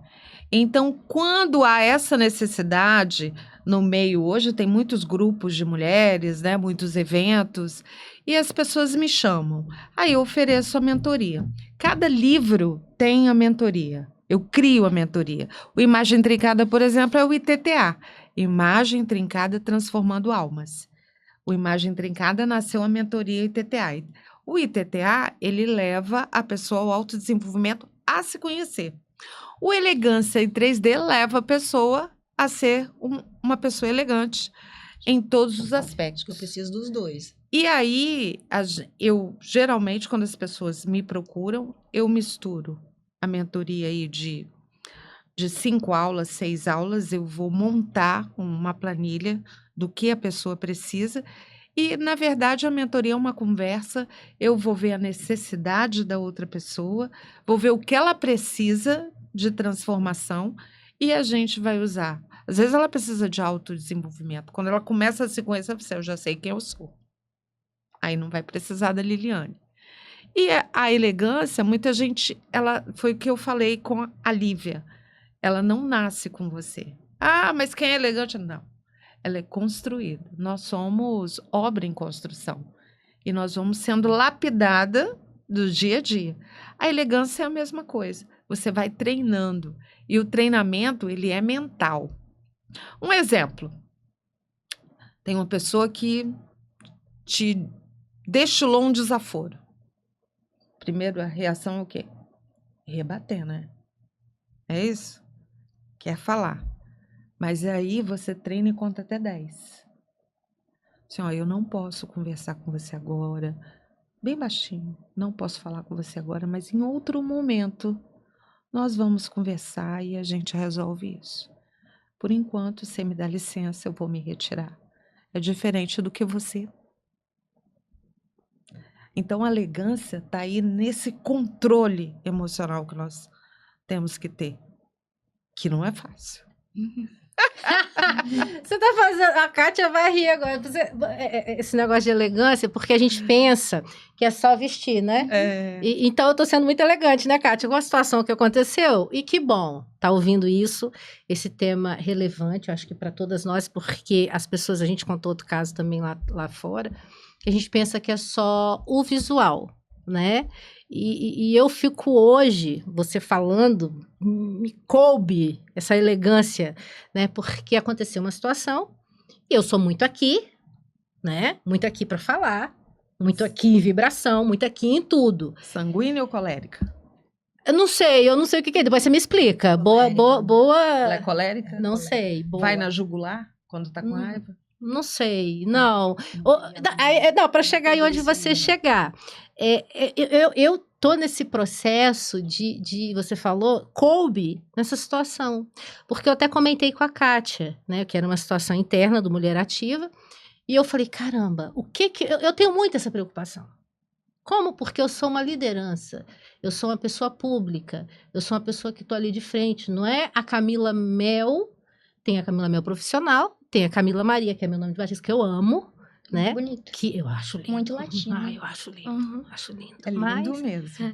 Então, quando há essa necessidade no meio, hoje tem muitos grupos de mulheres, né? Muitos eventos, e as pessoas me chamam. Aí eu ofereço a mentoria. Cada livro tem a mentoria. Eu crio a mentoria. O Imagem Trincada, por exemplo, é o ITTA. Imagem Trincada Transformando Almas. O Imagem Trincada nasceu a mentoria ITTA. O ITTA, ele leva a pessoa ao autodesenvolvimento a se conhecer. O Elegância em 3D leva a pessoa a ser uma pessoa elegante em todos os aspectos. Acho que eu preciso dos dois. E aí, eu geralmente, quando as pessoas me procuram, eu misturo a mentoria aí de 5 aulas, 6 aulas, eu vou montar uma planilha do que a pessoa precisa. E, na verdade, a mentoria é uma conversa, eu vou ver a necessidade da outra pessoa, vou ver o que ela precisa de transformação e a gente vai usar. Às vezes ela precisa de autodesenvolvimento. Quando ela começa a se conhecer, eu já sei quem eu sou. Aí não vai precisar da Liliane. E a elegância, muita gente, foi o que eu falei com a Lívia. Ela não nasce com você. Ah, mas quem é elegante? Não. Ela é construída. Nós somos obra em construção. E nós vamos sendo lapidada do dia a dia. A elegância é a mesma coisa. Você vai treinando. E o treinamento, ele é mental. Um exemplo. Tem uma pessoa que te destilou um desaforo. Primeiro, a reação é o quê? Rebater, né? É isso? Quer falar. Mas aí você treina e conta até 10. Assim, ó, eu não posso conversar com você agora. Bem baixinho. Não posso falar com você agora, mas em outro momento nós vamos conversar e a gente resolve isso. Por enquanto, você me dá licença, eu vou me retirar. É diferente do que você. Então, a elegância está aí nesse controle emocional que nós temos que ter, que não é fácil. Você tá fazendo... A Kátia vai rir agora. Esse negócio de elegância, porque a gente pensa que é só vestir, né? Então, eu tô sendo muito elegante, né, Kátia? Com a situação que aconteceu. E que bom tá ouvindo isso, esse tema relevante, eu acho que para todas nós, porque as pessoas, a gente contou outro caso também lá fora, que a gente pensa que é só o visual, né? E eu fico hoje, você falando, me coube essa elegância, né? Porque aconteceu uma situação, e eu sou muito aqui, né? Muito aqui para falar, muito aqui em vibração, muito aqui em tudo. Sanguínea ou colérica? Eu não sei o que é. Depois você me explica. Colérica. Ela é Boa. colérica? Não sei. Boa. Vai na jugular quando tá com raiva? Não sei, não. Não, para chegar aí onde você chegar. Eu tô nesse processo de você falou, coube nessa situação. Porque eu até comentei com a Kátia, né? Que era uma situação interna do Mulher Ativa. E eu falei, caramba, o que eu tenho muito essa preocupação. Como? Porque eu sou uma liderança. Eu sou uma pessoa pública. Eu sou uma pessoa que tô ali de frente. Não é a Camila Mel, tem a Camila Mel profissional, tem a Camila Maria, que é meu nome de batismo, que eu amo, né? Bonito. Que eu acho lindo. Muito latino. Ah, eu acho lindo. Uhum. Acho lindo. É lindo mesmo.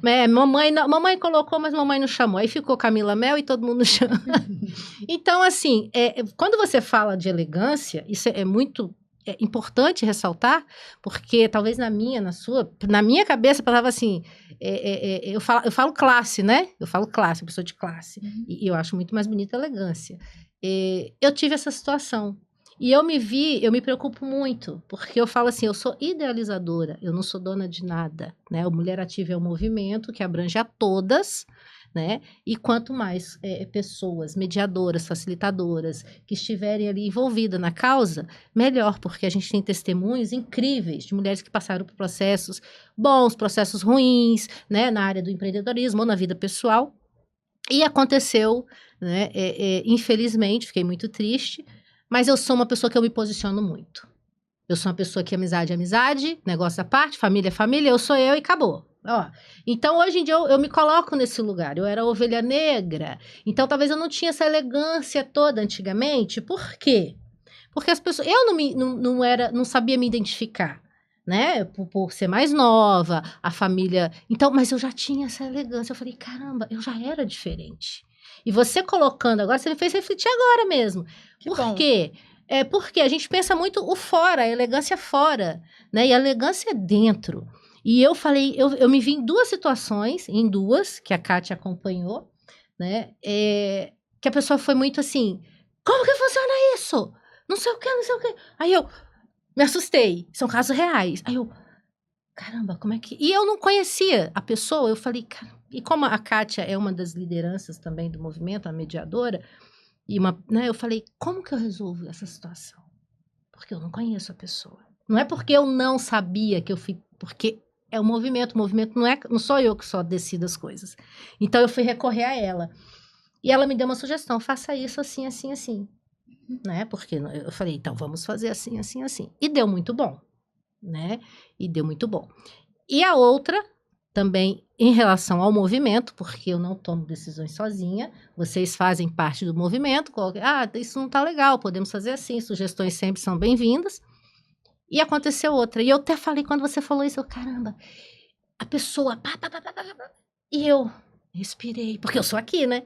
Mamãe colocou, mas mamãe não chamou. Aí ficou Camila Mel e todo mundo chama. Então, assim, quando você fala de elegância, isso é muito importante ressaltar, porque talvez na minha cabeça, falava assim, eu falo classe, né? Eu falo classe, pessoa de classe. Uhum. E eu acho muito mais bonita a elegância. Eu tive essa situação. E eu me preocupo muito, porque eu falo assim, eu sou idealizadora, eu não sou dona de nada, né? O Mulher Ativa é um movimento que abrange a todas, né? E quanto mais pessoas, mediadoras, facilitadoras, que estiverem ali envolvidas na causa, melhor, porque a gente tem testemunhos incríveis de mulheres que passaram por processos bons, processos ruins, né? Na área do empreendedorismo ou na vida pessoal. E aconteceu, né? Infelizmente, fiquei muito triste, mas eu sou uma pessoa que eu me posiciono muito. Eu sou uma pessoa que amizade é amizade, negócio à parte, família é família, eu sou eu e acabou. Ó, então, hoje em dia, eu me coloco nesse lugar. Eu era ovelha negra, então talvez eu não tinha essa elegância toda antigamente. Por quê? Porque as pessoas... Eu não sabia me identificar, né? Por ser mais nova, a família... Então, mas eu já tinha essa elegância. Eu falei, caramba, eu já era diferente. E você colocando agora, você me fez refletir agora mesmo. Por quê? Porque a gente pensa muito o fora, a elegância fora, né? E a elegância é dentro. E eu falei, eu me vi em duas situações, que a Kátia acompanhou, né? Que a pessoa foi muito assim, como que funciona isso? Não sei o quê, não sei o quê. Aí eu me assustei, são casos reais. Aí eu, caramba, como é que... E eu não conhecia a pessoa, eu falei, cara... E como a Kátia é uma das lideranças também do movimento, a mediadora, né, eu falei, como que eu resolvo essa situação? Porque eu não conheço a pessoa. Não é porque eu não sabia que eu fui... Porque é o movimento não sou eu que só decido as coisas. Então, eu fui recorrer a ela. E ela me deu uma sugestão, faça isso assim, assim, assim. Né? Porque eu falei, então, vamos fazer assim, assim, assim. E deu muito bom. Né? E deu muito bom. E a outra... Também em relação ao movimento, porque eu não tomo decisões sozinha, vocês fazem parte do movimento, isso não tá legal, podemos fazer assim, sugestões sempre são bem-vindas. E aconteceu outra, e eu até falei, quando você falou isso, caramba, a pessoa, e eu respirei, porque eu sou aqui, né?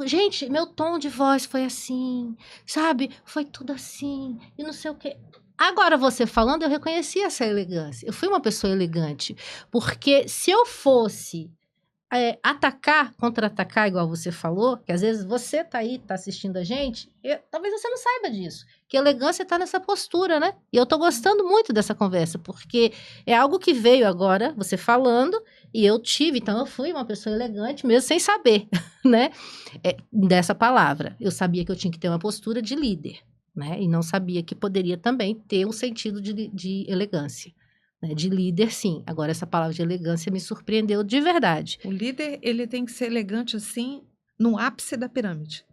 Gente, meu tom de voz foi assim, sabe? Foi tudo assim, e não sei o quê. Agora, você falando, eu reconheci essa elegância. Eu fui uma pessoa elegante. Porque se eu fosse contra-atacar, igual você falou, que às vezes você tá aí, tá assistindo a gente, talvez você não saiba disso. Que elegância tá nessa postura, né? E eu tô gostando muito dessa conversa, porque é algo que veio agora, você falando, e eu tive, então eu fui uma pessoa elegante, mesmo sem saber, né? Dessa palavra. Eu sabia que eu tinha que ter uma postura de líder. Né? E não sabia que poderia também ter um sentido de elegância. Né? De líder, sim. Agora, essa palavra de elegância me surpreendeu de verdade. O líder, ele tem que ser elegante, assim, no ápice da pirâmide.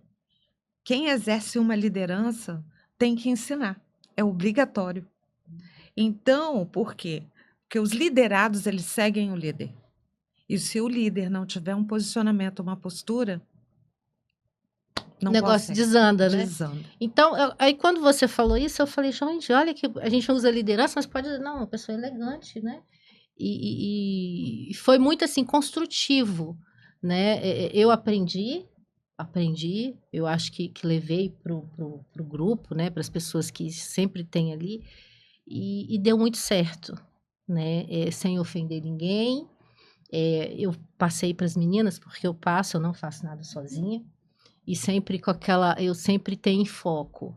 Quem exerce uma liderança tem que ensinar. É obrigatório. Então, por quê? Porque os liderados, eles seguem o líder. E se o líder não tiver um posicionamento, uma postura... O negócio desanda, né? Desanda. Então, aí quando você falou isso, eu falei, gente, olha que a gente usa liderança, mas pode dizer, não, uma pessoa elegante, né? E foi muito, assim, construtivo, né? Eu aprendi, eu acho que levei pro grupo, né? Para as pessoas que sempre tem ali, e deu muito certo, né? Sem ofender ninguém. Eu passei para as meninas, porque eu não faço nada sozinha. E sempre com eu sempre tenho em foco.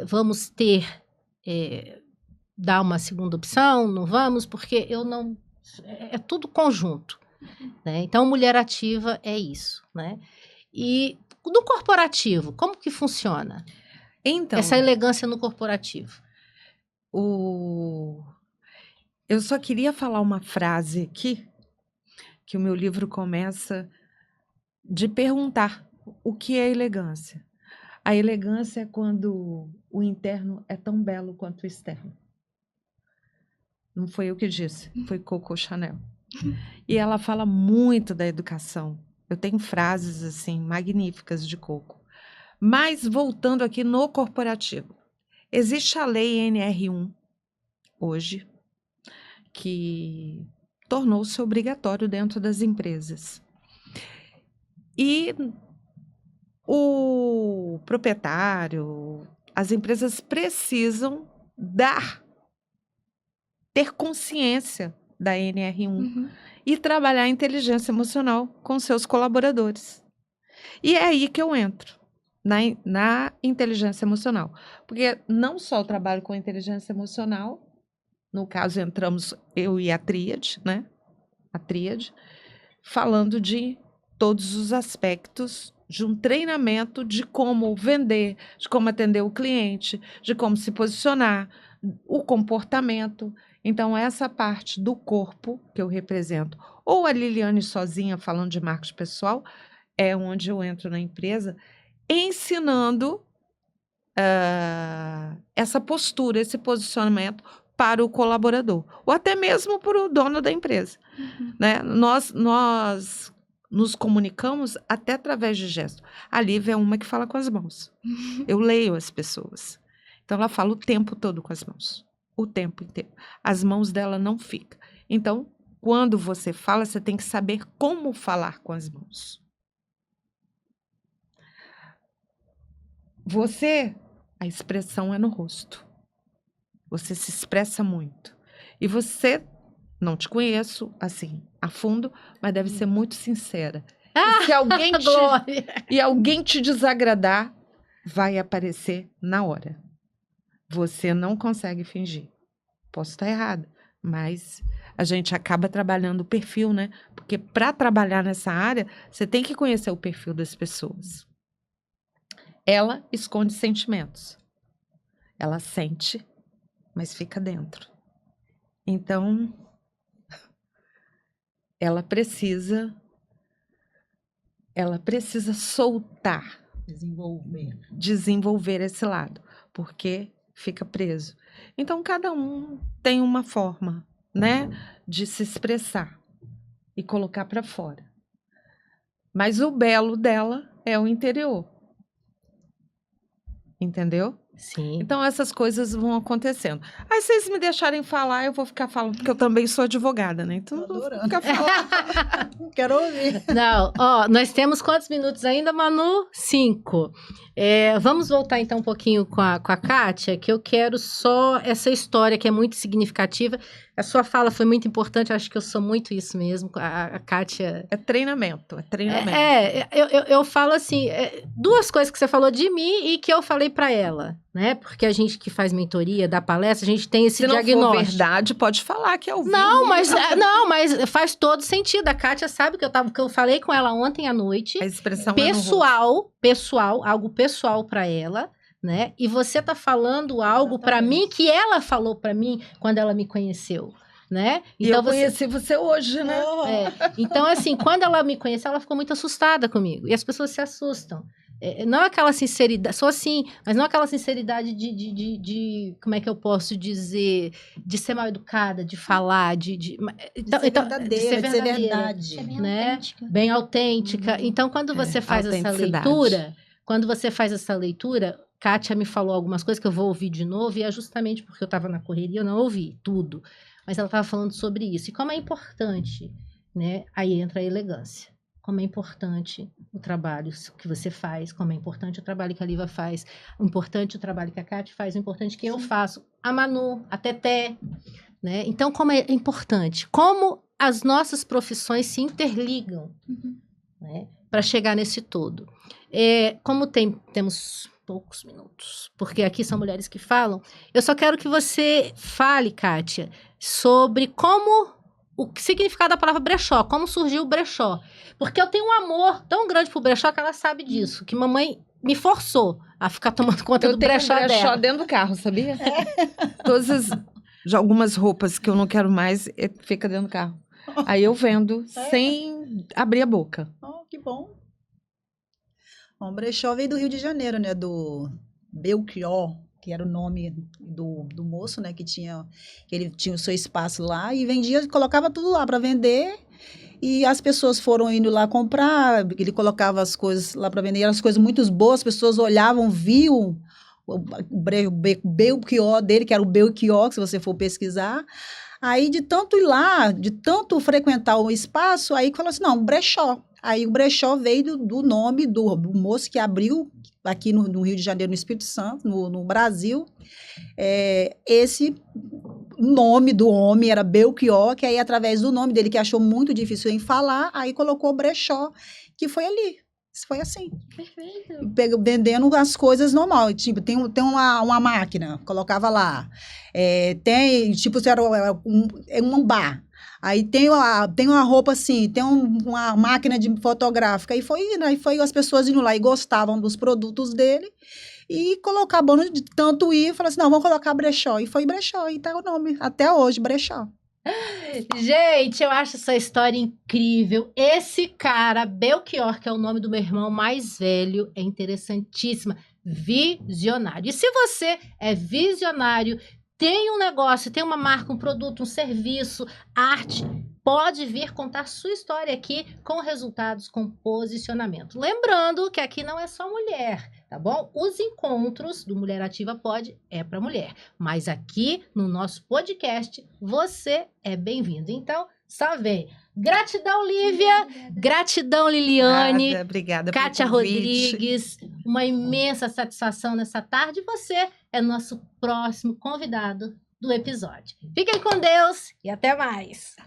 Vamos dar uma segunda opção? Não vamos? Porque eu não... É tudo conjunto, né? Então, mulher ativa é isso, né? E no corporativo, como que funciona? Então, essa elegância no corporativo. Eu só queria falar uma frase aqui, que o meu livro começa de perguntar o que é elegância. A elegância é quando o interno é tão belo quanto o externo. Não foi eu que disse, foi Coco Chanel. E ela fala muito da educação. Eu tenho frases assim magníficas de Coco. Mas voltando aqui no corporativo, existe a lei NR1 hoje, que tornou-se obrigatório dentro das empresas. E o proprietário, as empresas precisam ter consciência da NR1 e trabalhar a inteligência emocional com seus colaboradores. E é aí que eu entro, na inteligência emocional. Porque não só eu trabalho com inteligência emocional, no caso entramos eu e a tríade, né? A tríade. falando de todos os aspectos de um treinamento de como vender, de como atender o cliente, de como se posicionar, o comportamento. Então, essa parte do corpo que eu represento, ou a Liliane sozinha falando de marketing pessoal, é onde eu entro na empresa ensinando essa postura, esse posicionamento para o colaborador, ou até mesmo para o dono da empresa. Né? Nós nos comunicamos até através de gestos. A Lívia é uma que fala com as mãos. Eu leio as pessoas. Então, ela fala o tempo todo com as mãos. O tempo inteiro. As mãos dela não ficam. Então, quando você fala, você tem que saber como falar com as mãos. A expressão é no rosto. Você se expressa muito. E você, não te conheço, assim, a fundo, mas deve ser muito sincera. E se alguém te desagradar, vai aparecer na hora. Você não consegue fingir. Posso estar errada, mas a gente acaba trabalhando o perfil, né? Porque para trabalhar nessa área, você tem que conhecer o perfil das pessoas. Ela esconde sentimentos. Ela sente, mas fica dentro. Então, ela precisa soltar, desenvolver esse lado, porque fica preso. Então, cada um tem uma forma, né, de se expressar e colocar para fora. Mas o belo dela é o interior. Entendeu? Sim. Então, essas coisas vão acontecendo. Aí, se vocês me deixarem falar, eu vou ficar falando, porque eu também sou advogada, né? Então, eu vou ficar falando. Quero ouvir. Não, nós temos quantos minutos ainda, Manu? 5. Vamos voltar, então, um pouquinho com a Kátia, que eu quero só essa história que é muito significativa. A sua fala foi muito importante, acho que eu sou muito isso mesmo. A Kátia... É treinamento. Eu falo assim, duas coisas que você falou de mim e que eu falei para ela, né? Porque a gente que faz mentoria, dá palestra, a gente tem esse diagnóstico. Se não for verdade, pode falar que é o vivo. Não, mas faz todo sentido. A Kátia sabe que eu falei com ela ontem à noite. A expressão pessoal, algo pessoal para ela, né? E você tá falando algo para mim que ela falou para mim quando ela me conheceu, né? Então, eu conheci você hoje, né? Então, assim, quando ela me conheceu, ela ficou muito assustada comigo. E as pessoas se assustam. Não aquela sinceridade, sou assim, mas não aquela sinceridade de como é que eu posso dizer, de ser mal educada, de falar, de ser verdadeira, de ser verdade. Né? Bem autêntica. Então, quando você faz essa leitura, Kátia me falou algumas coisas que eu vou ouvir de novo, e é justamente porque eu estava na correria, eu não ouvi tudo. Mas ela estava falando sobre isso. E como é importante, né? Aí entra a elegância. Como é importante o trabalho que você faz, como é importante o trabalho que a Lívia faz, importante o trabalho que a Kátia faz, o importante que eu faço, a Manu, a Teté, né? Então, como é importante, como as nossas profissões se interligam, né? Para chegar nesse todo. Como temos poucos minutos, porque aqui são mulheres que falam, eu só quero que você fale, Kátia, sobre o significado da palavra brechó, como surgiu o brechó. Porque eu tenho um amor tão grande pro brechó que ela sabe disso, que mamãe me forçou a ficar tomando conta do brechó dela. Eu tenho um brechó dentro do carro, sabia? Algumas roupas que eu não quero mais, fica dentro do carro. Aí eu vendo sem abrir a boca. Oh, que bom. O brechó veio do Rio de Janeiro, né? Do Belchior, que era o nome do moço, né? Que ele tinha o seu espaço lá e vendia, colocava tudo lá para vender. E as pessoas foram indo lá comprar, ele colocava as coisas lá para vender, eram as coisas muito boas, as pessoas olhavam, viam o Belchior dele, que era o Belchior, se você for pesquisar. Aí, de tanto ir lá, de tanto frequentar o espaço, aí falou assim, não, brechó. Aí o brechó veio do nome do moço que abriu aqui no Rio de Janeiro, no Espírito Santo, no Brasil. Esse nome do homem era Belchior, que aí através do nome dele, que achou muito difícil em falar, aí colocou brechó, que foi ali. Foi assim. Perfeito. Vendendo as coisas normal. Tipo, tem uma máquina, colocava lá. Tem, tipo, era um bar. Aí tem uma roupa assim, tem uma máquina de fotográfica. E foi indo, aí foi as pessoas indo lá e gostavam dos produtos dele. E colocar bônus de tanto ir, falar assim, não, vamos colocar brechó. E foi brechó, e tá o nome, até hoje, brechó. Gente, eu acho essa história incrível. Esse cara, Belchior, que é o nome do meu irmão mais velho, é interessantíssima. Visionário. E se você é visionário, tem um negócio, tem uma marca, um produto, um serviço, arte, pode vir contar sua história aqui com resultados, com posicionamento. Lembrando que aqui não é só mulher, tá bom? Os encontros do Mulher Ativa Pod é para mulher, mas aqui no nosso podcast você é bem-vindo. Então, só vem. Gratidão, Lívia. Gratidão, Liliane. Obrigada pelo Kátia convite. Rodrigues. Uma imensa satisfação nessa tarde. E você é nosso próximo convidado do episódio. Fiquem com Deus e até mais.